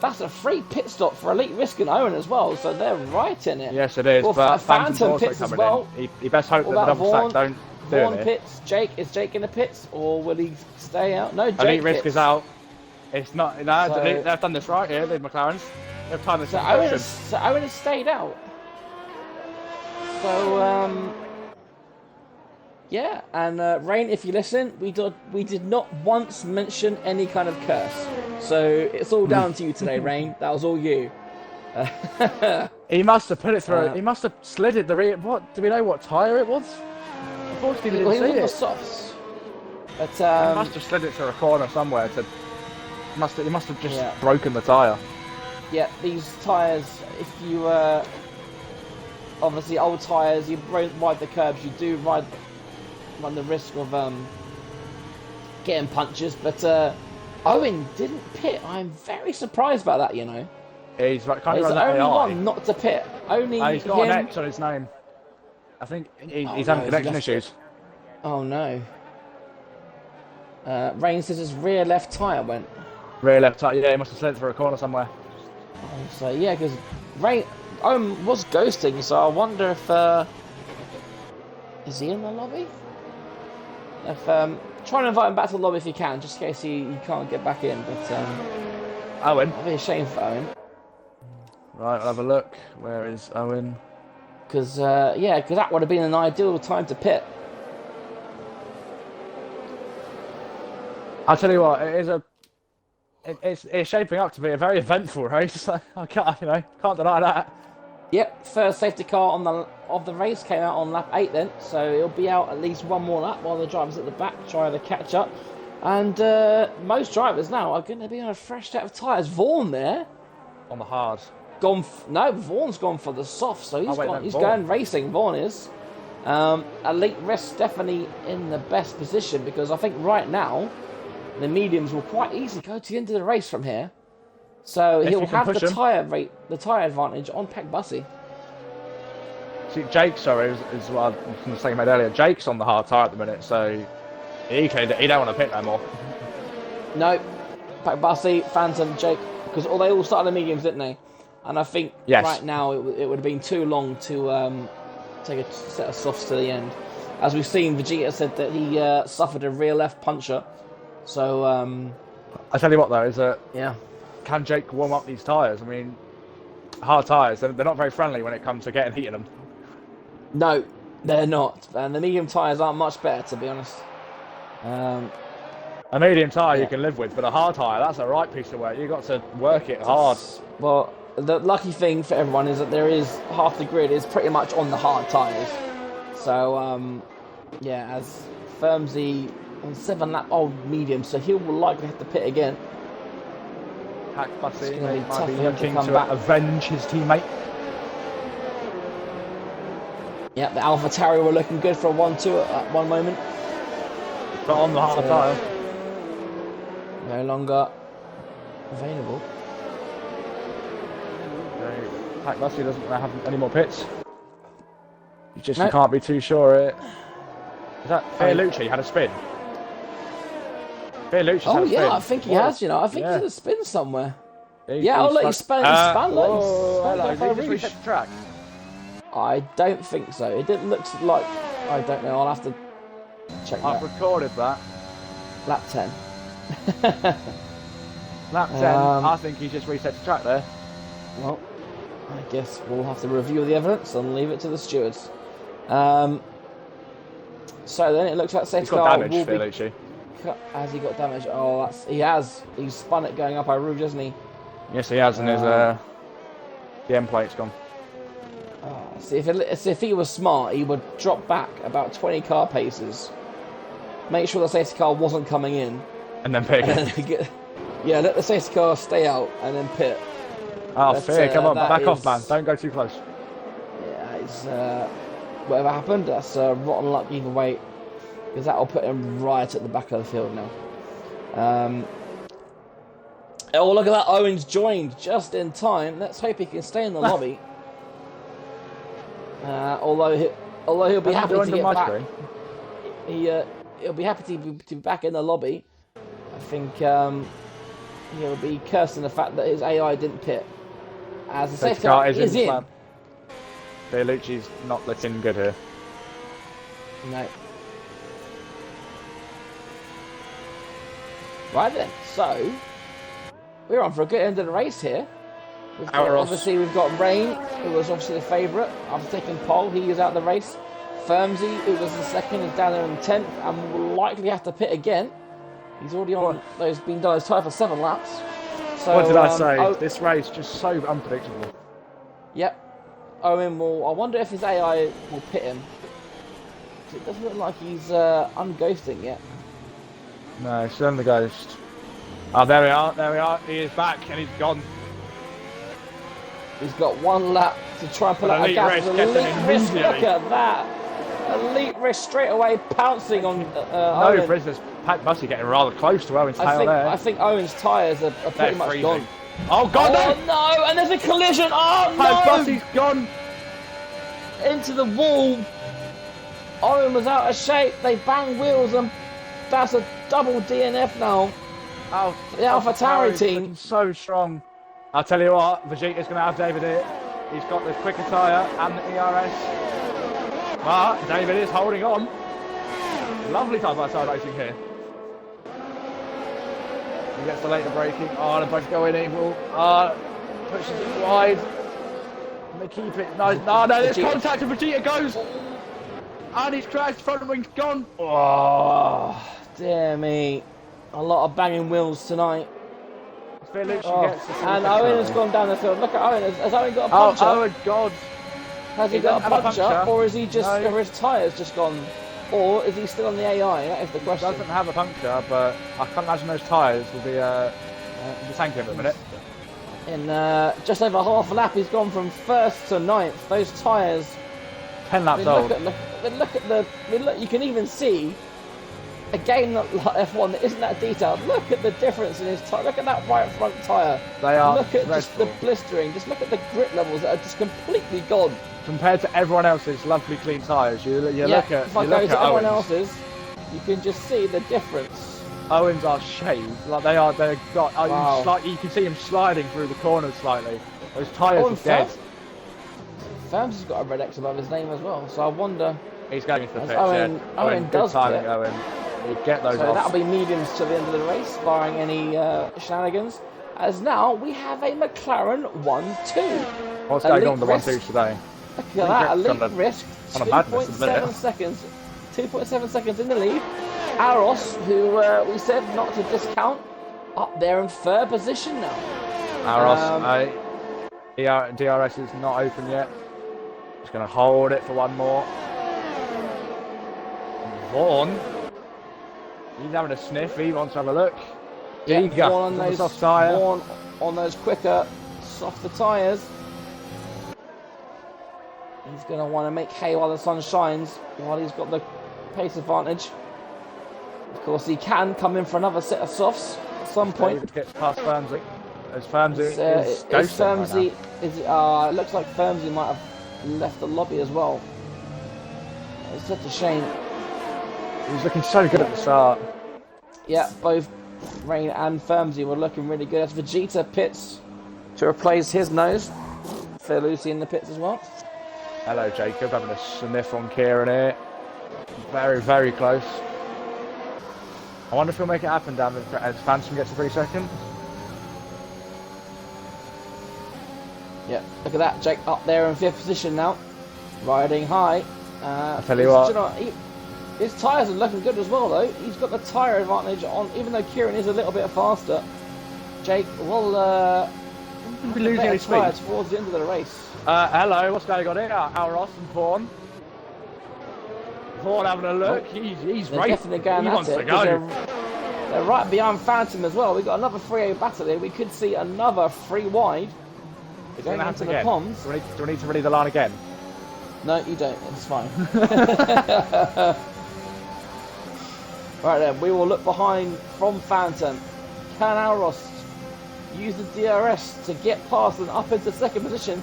that's a free pit stop for Elite Risk and Owen as well, so they're right in it. Yes, it is. Well, but Phantom pits as well. He best hope that the double stack don't do Vaughan it. pits. Is Jake in the pits, or will he stay out? No, Jake Elite Risk pits. is out. It's not. No, So- they've done this right here. The McLarens. They've timed this So in Owen, motion. has stayed out. So yeah, and Rain, if you listen, we did not once mention any kind of curse. So it's all down to you today, Rain. That was all you. He must have put it through. He must have slid it. What? Do we know what tyre it was? Unfortunately, we didn't see it. Softs. But He must have slid it through a corner somewhere. He must have just broken the tyre. Yeah, these tyres, if you obviously old tyres, you ride the curbs, you do run the risk of getting punches, but Owen didn't pit. I'm very surprised about that, you know. He's kind He's of the only one not to pit. Only he's got him. an X on his name. I think he's no, having connection issues. Oh no. Rain says his rear left tyre went. Rear left tyre, yeah, he must have slid through a corner somewhere. Oh, so yeah, because Owen was ghosting, so I wonder if is he in the lobby? If try and invite him back to the lobby if you can, just in case he can't get back in. But Owen. that'd be a shame for Owen. Right, we'll have a look. Where is Owen? Because that would have been an ideal time to pit. I'll tell you what, it's shaping up to be a very eventful race. I can't deny that. Yep, first safety car of the race came out on lap 8 then, so it'll be out at least one more lap while the drivers at the back try to catch up. And most drivers now are going to be on a fresh set of tyres. Vaughan there. On the hard. No, Vaughan's gone for the soft, so he's Oh, wait, gone. no, He's Vaughan. going racing. Vaughan is. Elite Rest definitely in the best position because I think right now the mediums will quite easily go to the end of the race from here. So If he'll you can have push the him. tyre advantage on Peck Bussy. See, Jake, sorry, is what I was going to say about earlier. Jake's on the hard tyre at the minute, so he don't want to pit no more. No, Peck Bussy, Phantom, Jake, because they all started the mediums, didn't they? And I think Yes. right now it would have been too long to take a set of softs to the end. As we've seen, Vegeta said that he suffered a rear left puncher. So, I tell you what, though, is that yeah. can Jake warm up these tyres? I mean, hard tyres, they're not very friendly when it comes to getting heat in them. No, they're not. And the medium tyres aren't much better, to be honest. A medium tyre Yeah. you can live with, but a hard tyre, that's a right piece of work. You've got to work it hard. Well, the lucky thing for everyone is that there is half the grid is pretty much on the hard tyres. So, yeah, as Firmsy on 7-lap old medium, so he will likely have to pit again. Hack Bussy It's gonna be might tough be for him to looking come to back. avenge his teammate. Yeah, the Alpha Tauri were looking good for a 1-2 at one moment. But on the hard tyre. No longer available. Hack Bussy doesn't have any more pits. You Nope. can't be too sure. Is that Fiorucci had a spin? Fiorucci's had Oh a spin. yeah, I think he has. You know, I think Yeah. he's a spin somewhere. He's Hello, he spun span like hello, did he just reset the track? I don't think so. It didn't look like. I don't know. I'll have to check I've that. recorded that. Lap 10. Lap 10, I think he just reset the track there. Well, I guess we'll have to review the evidence and leave it to the stewards. So then it looks like He's safety got car damage, will be. Fiorucci. Has he got damage? Oh, he has. He's spun it going up by Rouge, hasn't he? Yes, he has, and his the end plate's gone. See, if he was smart, he would drop back about 20 car paces, make sure the safety car wasn't coming in, And then pick and it. then let the safety car stay out and then pit. Oh, But, fair, come on, that back off, is- man. Don't go too close. Yeah, it's whatever happened. That's rotten luck either way, because that'll put him right at the back of the field now. Oh, look at that! Owens joined just in time. Let's hope he can stay in the lobby. Although he'll be happy to get back. He'll be happy to be back in the lobby. I think he'll be cursing the fact that his AI didn't pit. As the safety car is in. slam. Fiorucci's not looking good here. No. Right then, so we're on for a good end of the race here. Obviously, we've got Rain, who was obviously the favourite after taking pole. He is out of the race. Firmsy, who was the second, is down there in 10th and will likely have to pit again. He's already on. He's been done his tyre for 7 laps. So, What did I say? This race just so unpredictable. Yep. Owen will. I wonder if his AI will pit him. It doesn't look like he's unghosting yet. No, still in the ghost. Oh, there we are. He is back and he's gone. He's got 1 lap to try and pull out a Elite gas. Risk Elite gets him Risk, look immediately. at that. Elite Risk straight away pouncing on No, Owen. for instance, Pat Bussy getting rather close to Owen's tail there. I think Owen's tyres are They're pretty much freezing. gone. Oh, God, Oh no! And there's a collision! Oh Pat no! Bussy's gone. Into the wall. Owen was out of shape. They banged wheels and that's a double DNF now. Oh, The Alpha Tauri team. looking so strong. I'll tell you what, Vegeta's going to have David here. He's got the quicker tyre and the ERS. But David is holding on. Lovely side-by-side racing here. He gets the later braking. Oh, they're both going equal. Pushes it wide. And they keep it. No, there's Vegeta. contact and Vegeta goes. And he's crashed, front wing's gone. Oh, dear me. A lot of banging wheels tonight. Fiorucci Oh, gets the and second Owen has try. gone down the field. Look at Owen. Has Owen got a puncher? Oh, God. Has he he got a doesn't have a puncher? puncture. Or is he just, No. or his tyre's just gone? Or is he still on the AI? That is the question. Doesn't have a puncture, but I can't imagine those tyres will be tanking him in a minute. In just over half a lap, he's gone from first to ninth. Those tyres. 10 laps old. Look at the. Look, you can even see a game like F1 that isn't that detailed. Look at the difference in his tyre. Look at that right front tyre. They are Look at dreadful. just the blistering. Just look at the grip levels that are just completely gone. Compared to everyone else's lovely clean tyres, you look at if I go to everyone Owens. else's, you can just see the difference. Owens are shaved, like they've got. Wow. You can see him sliding through the corners slightly. Those tyres are dead. Firms has got a red X above his name as well, so I wonder. He's going into the pits. Owen does good timing, pit. Owen. You get those So off. that'll be mediums to the end of the race, barring any shenanigans. As now we have a McLaren 1-2. What's going Elite on with the 1-2 today? Look at that, elite risk. On a madness at the minute. 2.7 seconds. 2.7 seconds in the lead. Aros, who we said not to discount, up there in third position now. Aros, DRS is not open yet. Just going to hold it for one more. Vaughan, he's having a sniff. He wants to have a look. Yeah, Eager on those soft tyre. on those quicker, softer tyres. He's going to want to make hay while the sun shines, while he's got the pace advantage. Of course, he can come in for another set of softs at some point. David gets past Firmsy. As Firmsy is Firmsy, it looks like Firmsy might have left the lobby as well. It's such a shame. He was looking so good at the start. Yeah, both Rain and Firmsy were looking really good. As Vegeta pits to replace his nose. Fair Lucy in the pits as well. Hello, Jacob, having a sniff on Kieran here. Very, very close. I wonder if he'll make it happen down as Phantom gets to 3 seconds. Yeah, look at that, Jake up there in 5th position now. Riding high. I tell you what. You know, his tyres are looking good as well though. He's got the tyre advantage on, even though Kieran is a little bit faster. Jake will be losing any speed towards the end of the race. Hello, what's going on here? Aros and Vaughan. Vaughan having a look. He's They're right. definitely going He at wants it, to go. They're right behind Phantom as well. We've got another 3A battle here. We could see another 3 wide. Is it Going going to into happen the again? ponds. Do we need to read the line again? No, you don't. It's fine. Right then, we will look behind from Phantom. Can Aros use the DRS to get past and up into 2nd position?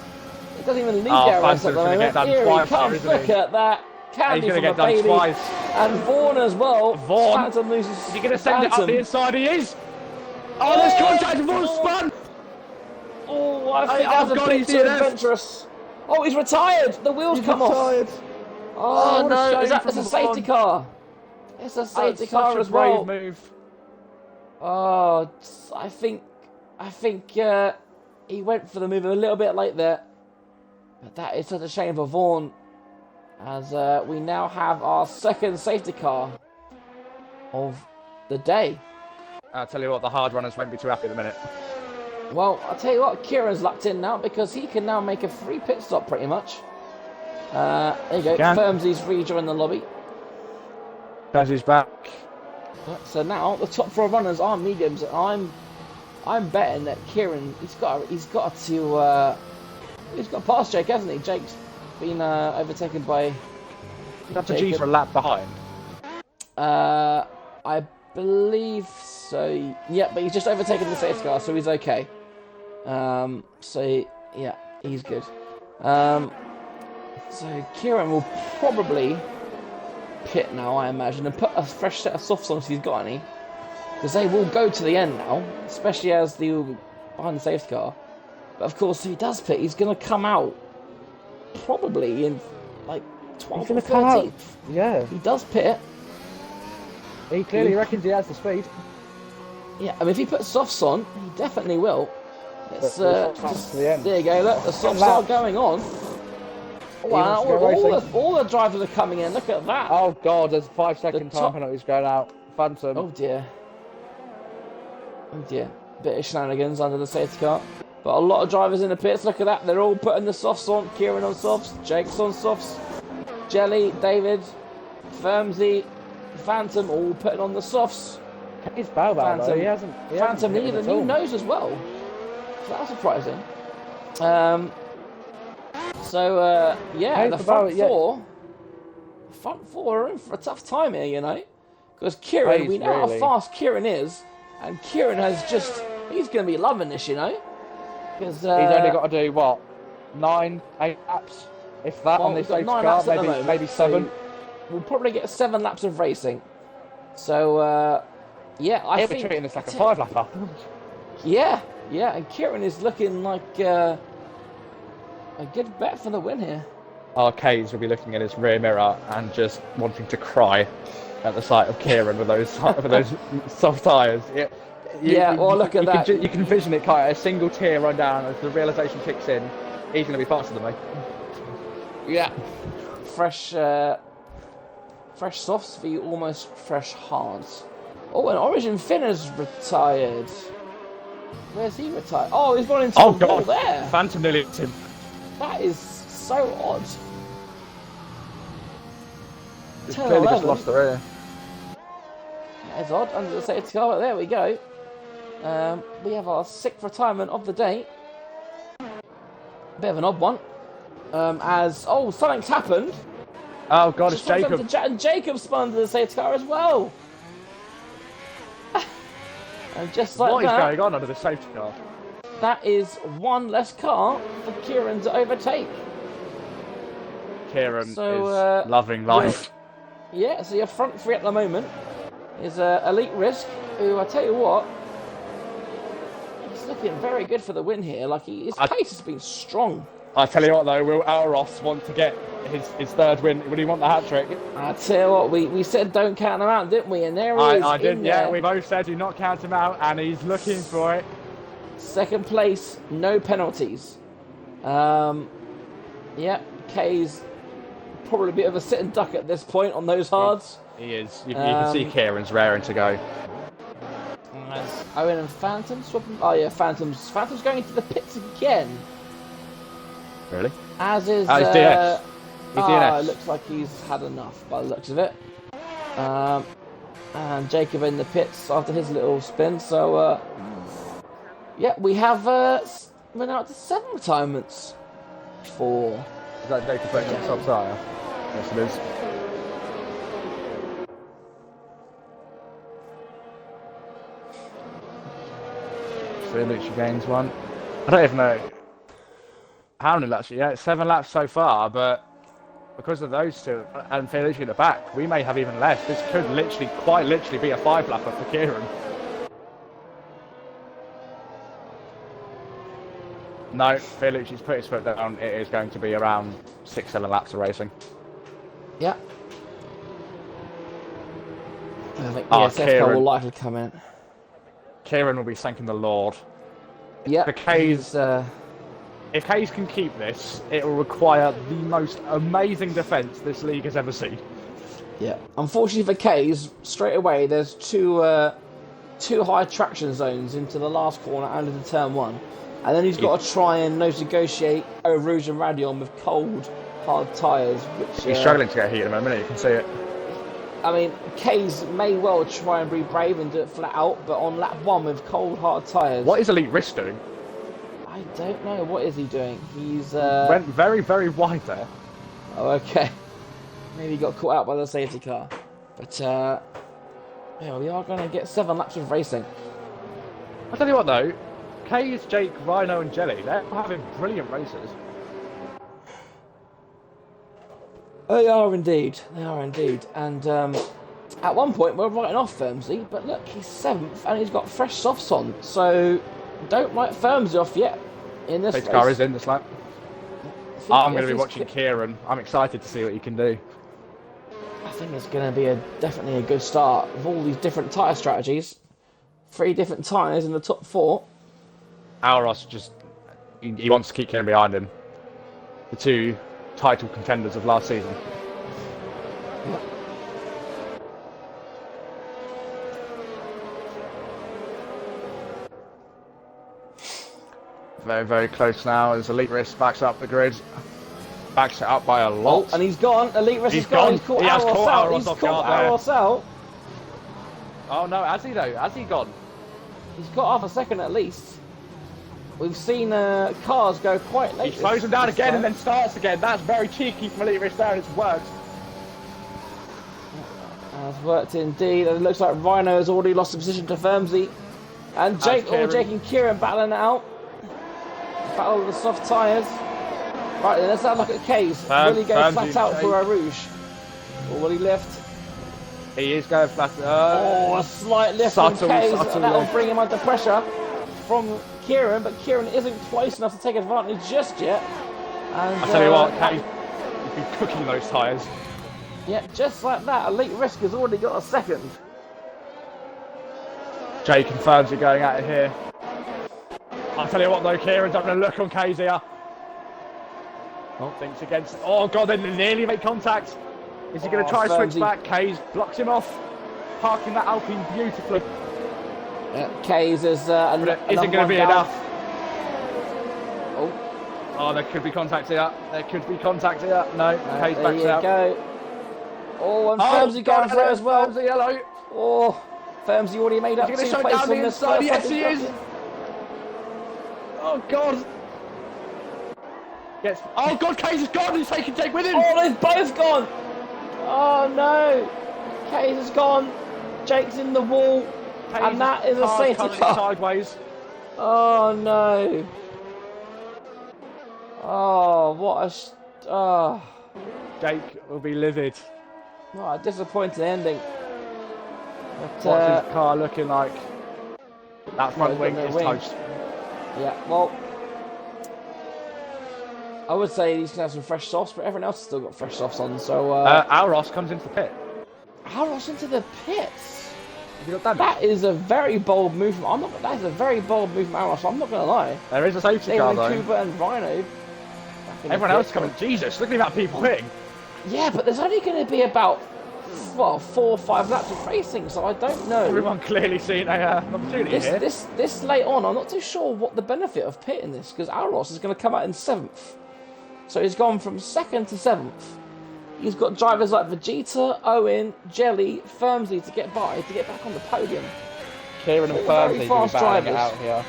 It doesn't even leave DRS at the moment. Here he comes. Look at that. Candy from a baby. Twice. And Vaughan as well. Vaughan. Phantom loses. Is he going to send it up the inside? He is. Oh, there's contact. Vaughan spun. Oh, I think that's a bit too adventurous. Oh, he's retired. The wheels come off. Oh no, it's a safety car. It's a safety car as well. Move. Oh, I think he went for the move a little bit late there. But that is such a shame for Vaughan, as we now have our 2nd safety car of the day. I'll tell you what, the hard runners won't be too happy at the minute. Well, I'll tell you what, Kieran's locked in now because he can now make a free pit stop pretty much. There you go, Firmsy's rejoined the lobby. Firmsy's back. So now the top 4 runners are mediums. I'm betting that Kieran he's got past Jake, hasn't he? Jake's been overtaken by. That's a G for a lap behind. I believe so. Yeah, but he's just overtaken the safety car, so he's okay. So yeah, he's good. So Kieran will probably pit now, I imagine, and put a fresh set of softs on if he's got any, because they will go to the end now, especially as the behind the safety car. But of course, if he does pit, he's going to come out probably in like 12th or 13th. Yeah. He does pit. He clearly reckons he has the speed. Yeah, I mean, if he puts softs on, he definitely will. Let's just to the end. There you go. Look, the softs are going on. Wow, all the drivers are coming in. Look at that. Oh god, there's 5-second time penalties going out. Phantom. Oh dear. Oh dear. Bit of shenanigans under the safety car. But a lot of drivers in the pits. Look at that. They're all putting the softs on. Kieran on softs. Jake's on softs. Jelly, David, Firmsy, Phantom all putting on the softs. He's Bow though. He hasn't Phantom needed a new nose as well. So that was surprising. Yeah, Hey, the front four are in for a tough time here, you know, because Kieran, Hayes, we know really. how fast Kieran is, and Kieran he's going to be loving this, you know, because He's only got to do what, 9, 8 laps, if that, well, on this we've got safety 9 car, laps at the moment, maybe 7. so we'll probably get 7 laps of racing. So yeah, He'll be treating this like a 5-lapper. Yeah, and Kieran is looking like a good bet for the win here. Arcades will be looking at his rear mirror and just wanting to cry at the sight of Kieran with those soft tyres. Look at that. You can envision it, kind of a single tear run down as the realization kicks in. He's going to be faster than me. Yeah, fresh softs for you, almost fresh hards. Oh, and Origin Finn has retired. Where's he retired? Oh, he's gone into the wall there. Phantom nearly hit him. That is so odd. He's clearly just lost the rear. That is odd. Under the safety car, but there we go. We have our 6th retirement of the day. Bit of an odd one. Something's happened. Oh God, it's Jacob. And Jacob spun under the safety car as well. And just like what that, is going on under the safety car? that is one less car for Kieran to overtake. Kieran is loving life. Yeah, so your front 3 at the moment is Elite Risk, who I tell you what, he's looking very good for the win here. Like his pace has been strong. I tell you what though, will Alros want to get his 3rd win? Would he want the hat trick? I tell you what, we said don't count him out, didn't we? And there he is. I did, in yeah. there. We both said do not count him out, and he's looking for it. 2nd place, no penalties. Kay's probably a bit of a sit and duck at this point on those hards. He is. You can see Kieran's raring to go. Owen and Phantom swapping. Oh yeah, Phantom's going into the pits again. Really? As is. He's DS. He's DNS. It looks like he's had enough by the looks of it. And Jacob in the pits after his little spin. So yeah, we have we're now up to 7 retirements. 4. Is that Jacob putting on the top tyre? Yes, it is. Lucia gains 1. I don't even know how many laps. Yeah, 7 laps so far, but because of those 2 and Felicia in the back, we may have even less. This could quite literally be a 5-lapper for Kieran. No, Felice's put his foot down. It is going to be around 6-7 laps of racing. Yeah. I think ESF will likely come in. Kieran will be thanking the Lord. Yeah. If Hayes can keep this, it will require the most amazing defence this league has ever seen. Yeah. Unfortunately for Kays, straight away there's two high traction zones into the last corner and into turn 1. And then he's got to try and negotiate Eau Rouge and Radion with cold, hard tyres. Which he's struggling to get heat in a minute, you can see it. I mean, Kays may well try and be brave and do it flat out, but on lap 1 with cold, hard tyres... What is Elite Risk doing? I don't know. What is he doing? He's... went very, very wide there. Oh, okay. Maybe he got caught out by the safety car. But, yeah, we are going to get 7 laps of racing. I'll tell you what, though. Kays, Jake, Rhino and Jelly, they're having brilliant races. They are indeed. And at one point, we're writing off Firmsy, but look, he's 7th and he's got fresh softs on. So don't write Firmsy off yet in this race. Car is in this lap. I'm going to be watching Kieran. I'm excited to see what he can do. I think it's going to be definitely a good start with all these different tyre strategies. 3 different tyres in the top 4. Alros he wants to keep Kieran behind him. The 2 title contenders of last season. Yeah. Very, very close now as Elite Risk backs up the grid. Backs it up by a lot. Oh, and he's gone. Elite Risk has gone. He's caught Alros out. Oh no, has he though? Has he gone? He's got half a second at least. we've seen cars go quite late. He slows them down again time. and then starts again. That's very cheeky from Elite Race there, and it's worked. Has worked indeed, and it looks like Rhino has already lost the position to Firmsy. And Jake, Jake and Kieran battling it out. Battle of the soft tyres. Right then, let's have a look at K's. Will he go flat out for a Rouge? Or will he lift? He is going flat. A slight lift from K's. That'll bring him under pressure from Kieran, but Kieran isn't close enough to take advantage just yet. And, I tell you what, K, you've been cooking those tyres. Yeah, just like that, Elite Risk has already got a second. Jake and Firmsy going at it here. I'll tell you what though, Kieran's having a look on K's here. Oh, thinks against. Oh god, they nearly make contact. Is he going to try and switch back? K's blocks him off, parking that Alpine beautifully. K's is isn't going to be enough. Oh, there could be contact here. There could be contact here. No, K's backs out. There you go. Oh, and Firmsy going for it as well. Firmsy, hello. Oh, Firmsy already made up 2 places on this side. Yes, he is. Oh god. Yes. Oh god, K's is gone. He's taking Jake with him. Oh, they've both gone. Oh no. K's is gone. Jake's in the wall. And that is a safety car. Sideways. Oh no. Oh, what a... Oh. Jake will be livid. What a disappointing ending. But, what's his car looking like? That front wing is toast. Yeah, well... I would say he's going to have some fresh softs, but everyone else has still got fresh softs on, so... Alros comes into the pit. Alros into the pits? Have you got that is a very bold move from... that is a very bold move from Alros, I'm not going to lie. There is a safety car, though. Cooper and Rhino. Everyone else coming... Jesus, look at the amount of people quitting. Yeah, but there's only going to be about, 4 or 5 laps of racing, so I don't know. Everyone clearly seen an opportunity here. This late on, I'm not too sure what the benefit of pitting this, because Alros is going to come out in 7th. So he's gone from 2nd to 7th. He's got drivers like Vegeta, Owen, Jelly, Firmsy to get by, to get back on the podium. Kieran and Firmsy fast drivers it out here.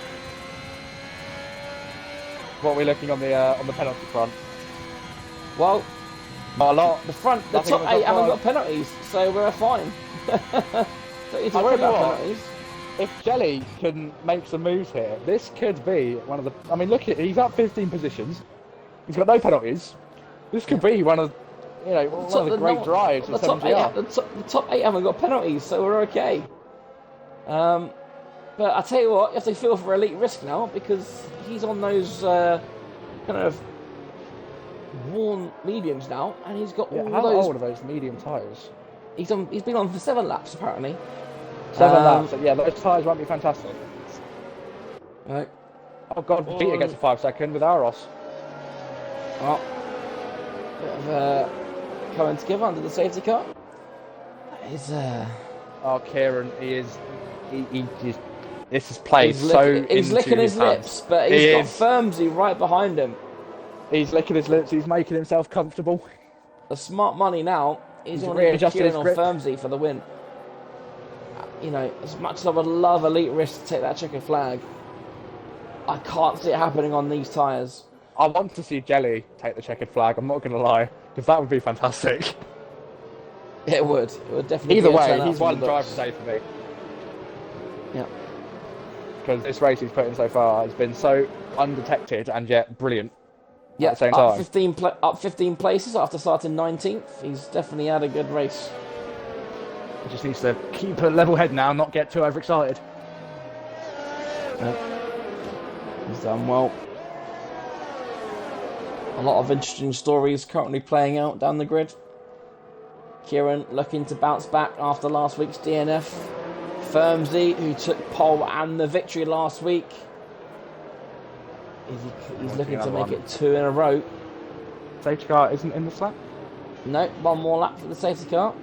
What are we looking on the penalty front? Well, not a lot. The top 8 haven't got penalties, so we're fine. Don't need to worry about penalties. If Jelly can make some moves here, this could be one of the... I mean, look, he's up 15 positions. He's got no penalties. This could be one of, one of the great drives of 7GR. The top 8 haven't got penalties, so we're okay. But I tell you what, you have to feel for Elite Risk now, because he's on those kind of worn mediums now, and he's got all those. How old are those medium tyres? He's been on for 7 laps apparently. 7 laps. Yeah, those tyres won't be fantastic. Right. Oh god, Peter gets a 5 second with Aros. Well, bit of coming together under the safety car. That is. Oh, Kieran, he just. This is played he's licking his lips, but he's got Firmsy right behind him. He's licking his lips. He's making himself comfortable. The smart money now is on Kieran or Firmsy for the win. As much as I would love Elite Risk to take that checkered flag, I can't see it happening on these tyres. I want to see Jelly take the checkered flag, I'm not going to lie, because that would be fantastic. It would. It would definitely Either way, he's one drive today for me. Yeah. Because this race he's put in so far has been so undetected and yet brilliant. Yeah, at the same time. Up 15 places after starting 19th. He's definitely had a good race. He just needs to keep a level head now, not get too overexcited. He's done well. A lot of interesting stories currently playing out down the grid. Kieran looking to bounce back after last week's DNF. Firmsy, who took pole and the victory last week. He's looking to make it 2 in a row. Safety car isn't in the lap? No, 1 more lap for the safety car.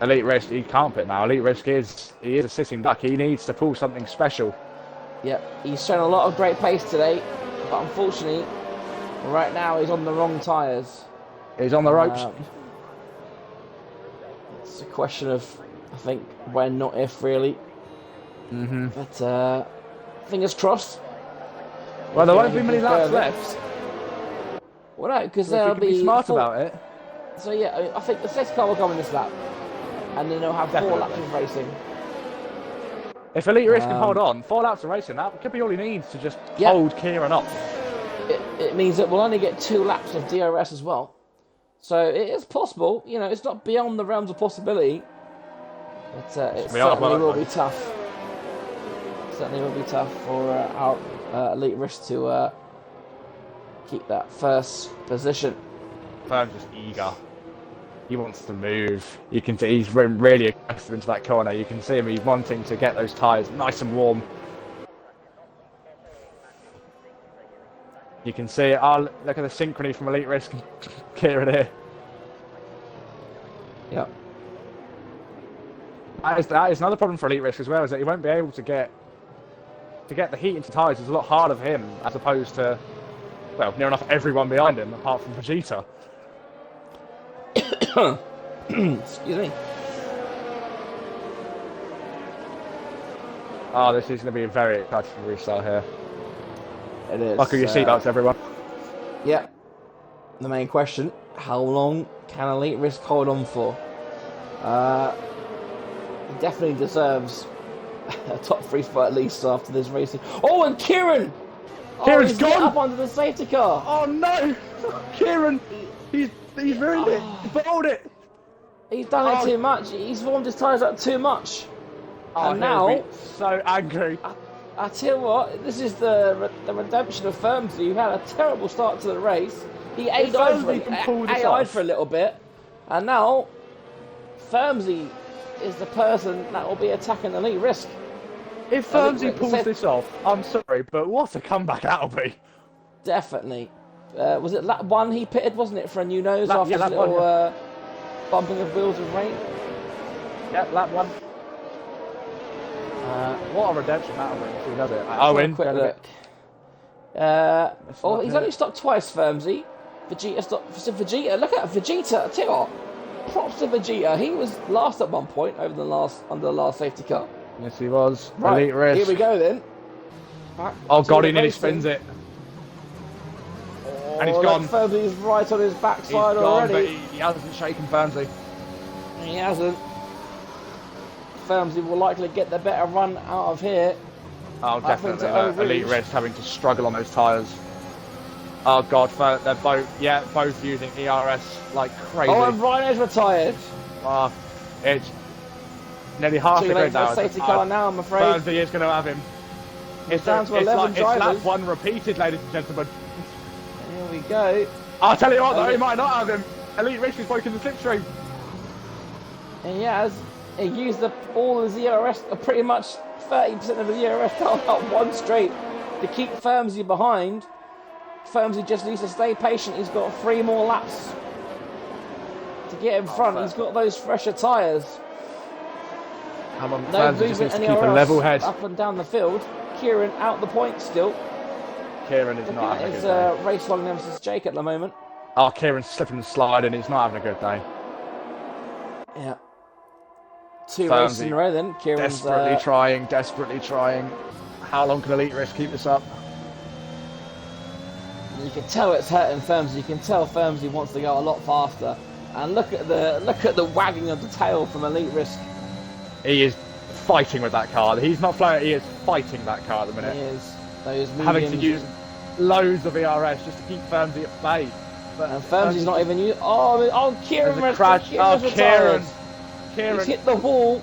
Elite Risk, he can't pit now. Elite Risk is a sitting duck. He needs to pull something special. Yep, he's shown a lot of great pace today, but unfortunately, right now he's on the wrong tyres. He's on the ropes. It's a question of, I think, when, not if, really. Mm-hmm. But fingers crossed. Well, If there you're won't be many anything laps further. left. Well, no, because So if there'll you can be smart four... about it. So yeah, I think the safety car will go in this lap, and then they'll have 4 laps Definitely. of racing. If Elite Risk can hold on, 4 laps of racing, that could be all he needs to just Yeah. hold Kieran off. It means that we'll only get 2 laps of DRS as well. So it is possible. You know, it's not beyond the realms of possibility. But it certainly will be tough. Certainly will be tough for our Elite Risk to keep that first position. I'm just eager. He wants to move. You can see he's really aggressive into that corner. You can see him. He's wanting to get those tyres nice and warm. You can see it. Oh, look at the synchrony from Elite Risk and Kieran here. Yep. That is another problem for Elite Risk as well, is that he won't be able to get the heat into tyres. It's a lot harder for him as opposed to, well, near enough everyone behind him apart from Vegeta. Excuse me. Oh, this is going to be a very exciting restart here. It is. Buckle your seatbelts, everyone. Yeah. The main question: how long can Elite Risk hold on for? He definitely deserves a top 3 spot at least after this racing. Oh, and Kieran! Kieran's he's gone! up under the safety car. Oh no! Kieran! He's ruined it! He bottled it! He's done it too much. He's warmed his tyres up too much. And now, so angry. I tell you what, this is the redemption of Firmsy, who had a terrible start to the race. He AI'd for a little bit, and now Firmsy is the person that will be attacking the Elite Risk. If Firmsy pulls this off, I'm sorry, but what a comeback that'll be. Definitely. Was it lap 1 he pitted, wasn't it, for a new nose after his little bumping of wheels with rain? Yeah, lap 1. What a redemption that'll be if he does it. I'll win. Quick look. He's only stopped twice, Firmsy. Vegeta stopped. So Vegeta, look at Vegeta. I tell you what, props to Vegeta. He was last at one point under the last safety car. Yes, he was. Right, Elite Risk. here we go then. Oh God, he nearly spins it. And he's gone. Firmsy's right on his backside he's gone, already. But he hasn't shaken Firmsy. He hasn't. Firmsy will likely get the better run out of here. Oh, definitely. Elite Risk having to struggle on those tyres. Oh God, they're both using ERS like crazy. Oh, and Rhino's retired. It's nearly half the grid now. Safety car now, I'm afraid. Firmsy is going to have him. It's down to 11 drivers. It's lap 1 repeated, ladies and gentlemen. Here we go. I'll tell you what, though, he might not have him. Elite Risk has broken the slipstream. And he has. He used all his ERS, pretty much 30% of his ERS down that one straight to keep Firmsy behind. Firmsy just needs to stay patient. He's got 3 more laps to get in front. He's got those fresher tyres. No movement just needs to anywhere keep a level head. Up and down the field. Kieran out the point still. Kieran is not having a good day. Race long nemesis Jake at the moment. Oh, Kieran's slipping and sliding. He's not having a good day. Yeah. 2 races in a row then. Kieran's desperately trying. How long can Elite Risk keep this up? You can tell it's hurting Firmsy. You can tell Firmsy wants to go a lot faster. And look at the wagging of the tail from Elite Risk. He is fighting with that car. He's not flying. He is fighting that car at the minute. He is. Those having to use loads of ERS just to keep Firmsy at bay. But and Firmsy's not even used. Oh, Kieran! There's a crash. Kieran! He's hit the wall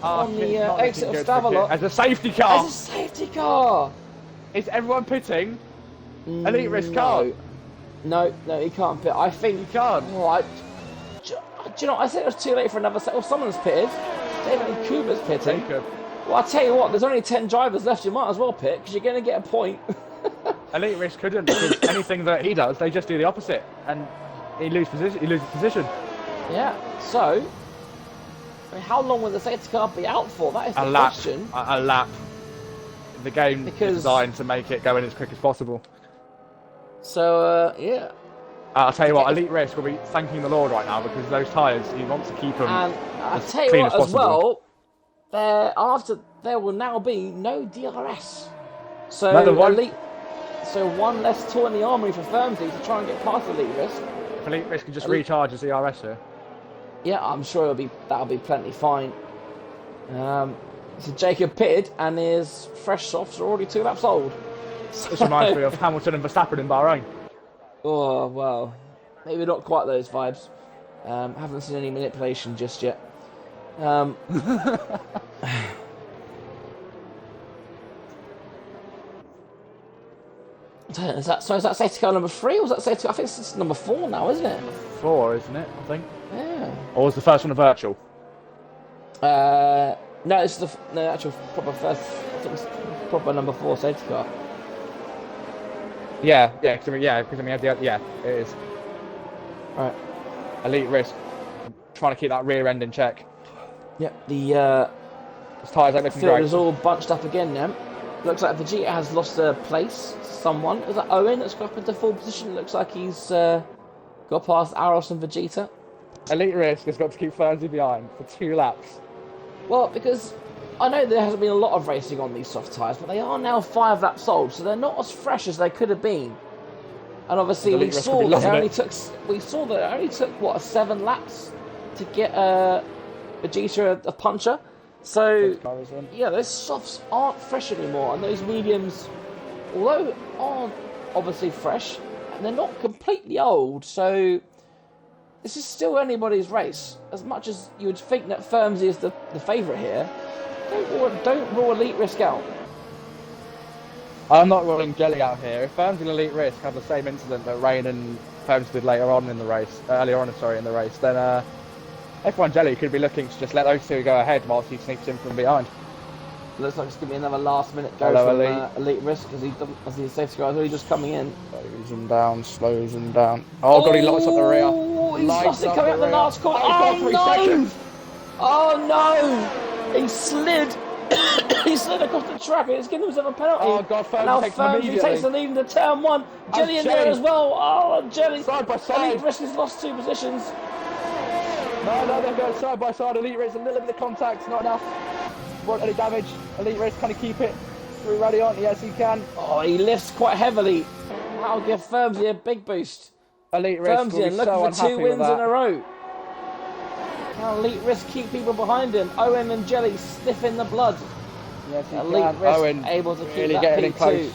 on the exit of Stavelot. As a safety car. As a safety car. Is everyone pitting? Elite Risk can't. No, he can't pit. I think he can't. Right. Do you know? I think it was too late for another set. Well, someone's pitted. David Kuba's pitting. Well, I tell you what. There's only 10 drivers left. You might as well pit because you're going to get a point. Elite Risk couldn't because anything that he does, they just do the opposite, and he loses position. Yeah. So, I mean, how long will the safety car be out for? That is the question. A lap. The game is designed to make it go in as quick as possible. So, yeah. I'll tell you what, Elite Risk will be thanking the Lord right now because those tyres, he wants to keep them and I'll as tell you clean what, as possible. as well, there will now be no DRS So No, one. Elite, so one less tool in the armory for Firmsy to try and get past Elite Risk. If Elite Risk can just Elite- recharge his ERS here. Yeah, I'm sure that'll be plenty fine. So Jacob pitted, and his fresh softs are already 2 laps old. This reminds me of Hamilton and Verstappen in Bahrain. Oh well, maybe not quite those vibes. Haven't seen any manipulation just yet. Is that safety car number 3 or was that safety car? I think it's number 4 now, isn't it? 4, isn't it? I think. Yeah. Or was the first one a virtual? No, it's the actual proper first. I think it's proper number 4 safety car. Yeah, because it is. Right. Elite Risk trying to keep that rear end in check. Yep. The His tyres ain't looking field great. is all bunched up again now. Looks like Vegeta has lost a place. Someone is that Owen that's got up into full position. Looks like he's got past Aros and Vegeta. Elite Risk has got to keep Fernsey behind for 2 laps. Well, because I know there hasn't been a lot of racing on these soft tyres, but they are now 5 laps old, so they're not as fresh as they could have been. And obviously, we saw that it only took what 7 laps to get Vegeta a puncher. So yeah, those softs aren't fresh anymore, and those mediums, although aren't obviously fresh, and they're not completely old. So this is still anybody's race. As much as you would think that Firmsy is the favourite here, don't rule Elite Risk out. I'm not ruling Jelly out here. If Firmsy and Elite Risk have the same incident that Rain and Firmsy did earlier on in the race, then F1 Jelly could be looking to just let those 2 go ahead whilst he sneaks in from behind. Looks like it's going to be another last minute go from Elite Risk as the safety car is really just coming in. Slows him down. Oh god, he lights up the rear. He's lost it coming up the last corner. Oh no! Oh no! He slid. He slid across the track and it's given himself a penalty. Oh god, Firmsy takes the lead into turn 1. Jelly in there as well. Oh, Jelly. Side by side. Elite Risk has lost 2 positions. No, they're going side by side. Elite Risk, a little bit of contact, not enough. Want any damage? Elite Risk, can he keep it through Radiant? Yes, he can. Oh, he lifts quite heavily. That'll give Firmsy a big boost. Elite Risk Firmsy will be looking so for 2 wins in a row. Now Elite Risk keep people behind him. Owen and Jelly sniffing the blood. Yes, he Elite can. Risk Owen able to keep really that getting in P2. close.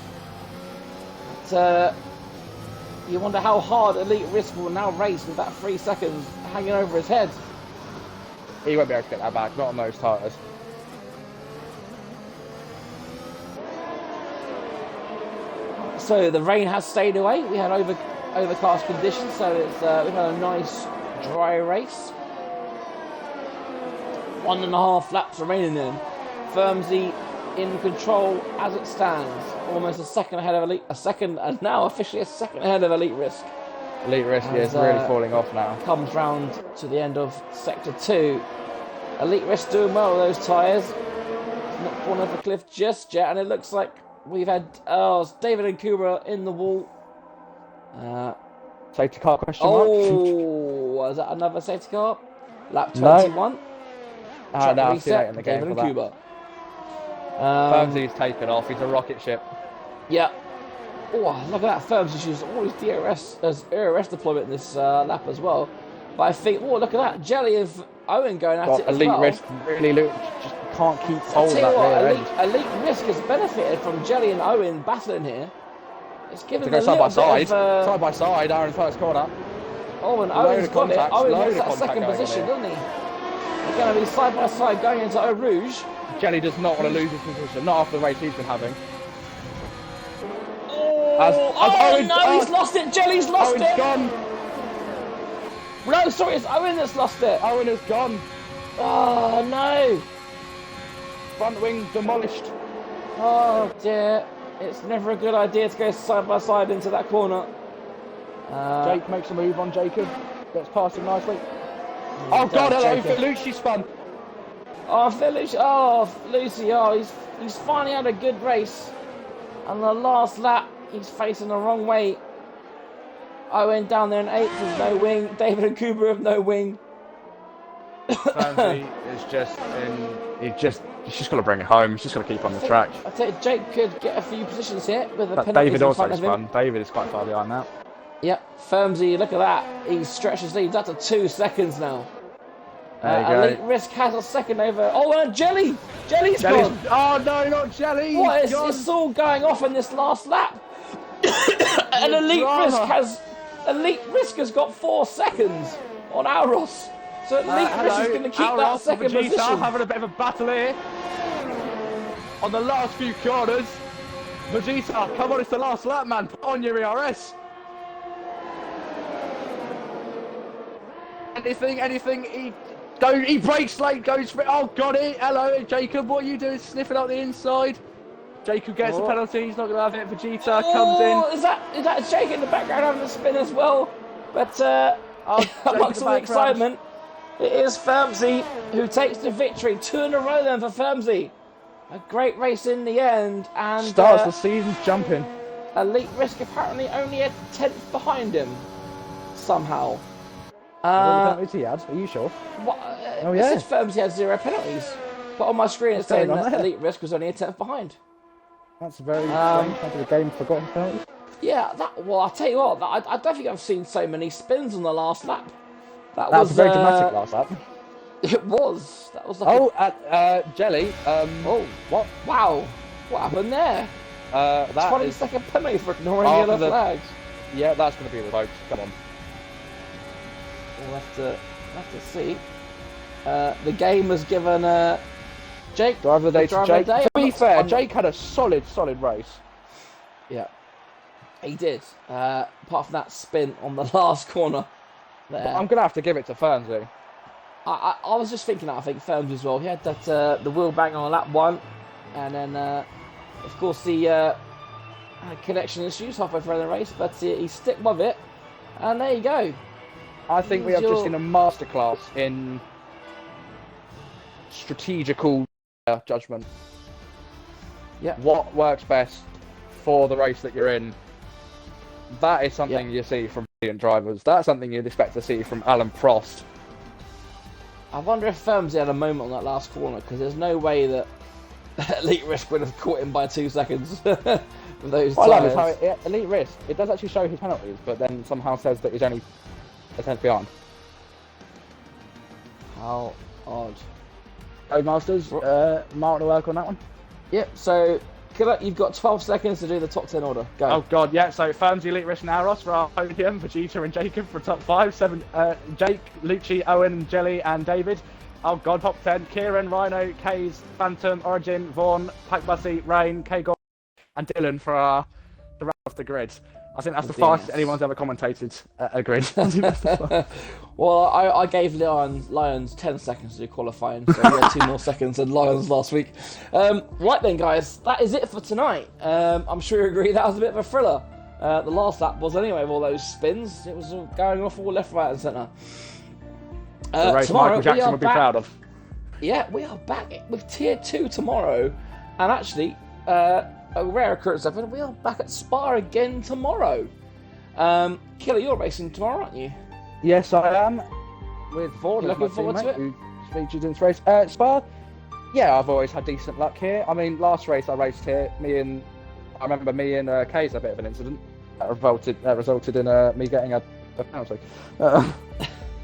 But, you wonder how hard Elite Risk will now race with that 3 seconds hanging over his head. He won't be able to get that back, not on those tyres. So the rain has stayed away. We had overcast conditions, so it's we've had a nice dry race. 1.5 laps remaining in. Firmsy in control as it stands. Almost a second ahead of and now officially a second ahead of Elite Risk. Elite Risk is really falling off now. Comes round to the end of Sector 2. Elite Risk doing well with those tyres. It's not falling off a cliff just yet, and it looks like we've had David and Kuba in the wall. Safety car question mark? Oh, was that another safety car? Lap 21. No, I'll see that in the game David for and that. Kuba. Firmsy's taken off, he's a rocket ship. Yeah. Oh, look at that. Firmsy's used all his DRS deployment in this lap as well. But I think, look at that. Jelly of Owen going at it as Elite well. Risk really just can't keep hold of that rear end. Elite Risk has benefited from Jelly and Owen battling here. It's given To go them a side little by side, Aaron first corner. Oh, and Owen's got it. Owen wants that second going position, on doesn't he? They're going to be side by side going into Eau Rouge. Jelly does not want to lose his position, not after the race he's been having. He's lost it. Jelly's lost Owen's it. Gone. No, sorry, it's Owen that's lost it. Owen has gone. Oh, no. Front wing demolished. Oh, dear. It's never a good idea to go side by side into that corner. Jake makes a move on Jacob. Gets past him nicely. Oh, God, hello, Felucci spun. Lucy, he's finally had a good race. And the last lap, he's facing the wrong way. Owen down there in 8th with no wing. David and Cooper with no wing. Fernsey is just he's just got to bring it home. He's just got to keep on the track. I tell you, Jake could get a few positions here with the But penalties David in also front is of him. fun. David is quite far behind now. Yep, Firmsy, look at that. He's stretched his lead up to 2 seconds now. There you go. Elite Risk has a second over. Oh, and Jelly's gone. Oh no, not Jelly! What is it's all going off in this last lap? And Elite Risk has got 4 seconds on Auros. So Elite Risk is going to keep that second position. Having a bit of a battle here on the last few corners. Vegeta, come on, it's the last lap, man. Put on your ERS. Anything. He breaks late, goes for it. Oh, got it. Hello, Jacob. What are you doing? Sniffing out the inside. Jacob gets the penalty. He's not going to have it. Vegeta comes in. Is that Jake in the background having a spin as well? But amongst all the excitement, it is Firmsy who takes the victory. 2 in a row then for Firmsy. A great race in the end, and starts the season jumping. Elite Risk apparently only a 10th behind him somehow. What penalties he had? Are you sure? Oh yeah. It says Firmsy had 0 penalties, but on my screen it's saying that Elite Risk was only a 10th behind. That's very strange. How did the game forgotten penalties? Yeah, I'll tell you what. I don't think I've seen so many spins on the last lap. That was a very dramatic last lap. It was. That was like Jelly. Oh, what? Wow. What happened there? That 20-second penalty for ignoring yellow flags. Yeah, that's going to be revoked. Come on. We'll have to see. The game was given Jake. Driver of the day to Jake. To be fair, Jake had a solid race. Yeah, he did. Apart from that spin on the last corner. There. I'm going to have to give it to Fernsey. I was just thinking that. I think Firmsy as well. He had that the wheel bang on lap 1, and then of course the connection issues halfway through the race, but he stuck with it, and there you go. I think we have just seen a masterclass in strategical judgment. Yeah. What works best for the race that you're in? That is something you see from brilliant drivers. That's something you'd expect to see from Alan Prost. I wonder if Firmsy had a moment on that last corner, because there's no way that Elite Risk would have caught him by 2 seconds with those What I love tyres. is how Elite Risk, it does actually show his penalties, but then somehow says that he's only a 10th behind. How odd. Masters, Mark to work on that one. Yep, so Killer, you've got 12 seconds to do the top 10 order. Go. Oh god, yeah, so Firmsy, Elite Risk and Auros for our podium, Vegeta and Jacob for top 5, 7, Jake, Lucci, Owen, Jelly and David. Oh god, top 10, Kieran, Rhino, Kays, Phantom, Origin, Vaughan, Pack Bussy, Rain, K-God and Dylan for the round off the grid. I think that's the fastest anyone's ever commentated a grid. Well, I gave Lions 10 seconds to do qualifying, so we had 2 more seconds than Lions last week. Right then, guys, that is it for tonight. I'm sure you agree that was a bit of a thriller. The last lap was anyway, with all those spins. It was all going off all left, right and centre. The race Michael Jackson would be proud of. Yeah, we are back with Tier 2 tomorrow. And actually, a rare occurrence, we are back at Spa again tomorrow. Killer, you're racing tomorrow, aren't you? Yes, I am. With Vaughan, looking forward to it. Who featured in this race. Spa, yeah, I've always had decent luck here. I mean, last race I raced here, I remember me and Kay's a bit of an incident that resulted in me getting a penalty.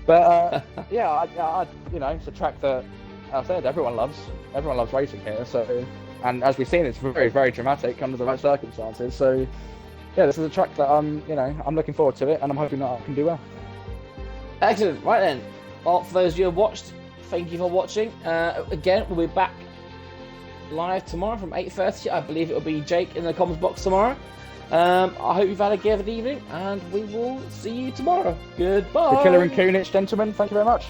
But yeah, I it's a track that I said everyone loves racing here. So, and as we've seen, it's very, very dramatic under the right circumstances. So, yeah, this is a track that I'm looking forward to it, and I'm hoping that I can do well. Excellent. Right then. Well, for those of you who have watched, thank you for watching. Again, we'll be back live tomorrow from 8:30. I believe it will be Jake in the comments box tomorrow. I hope you've had a good evening, and we will see you tomorrow. Goodbye. The Killer and Kunich, gentlemen, thank you very much.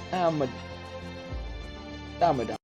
Down we're done.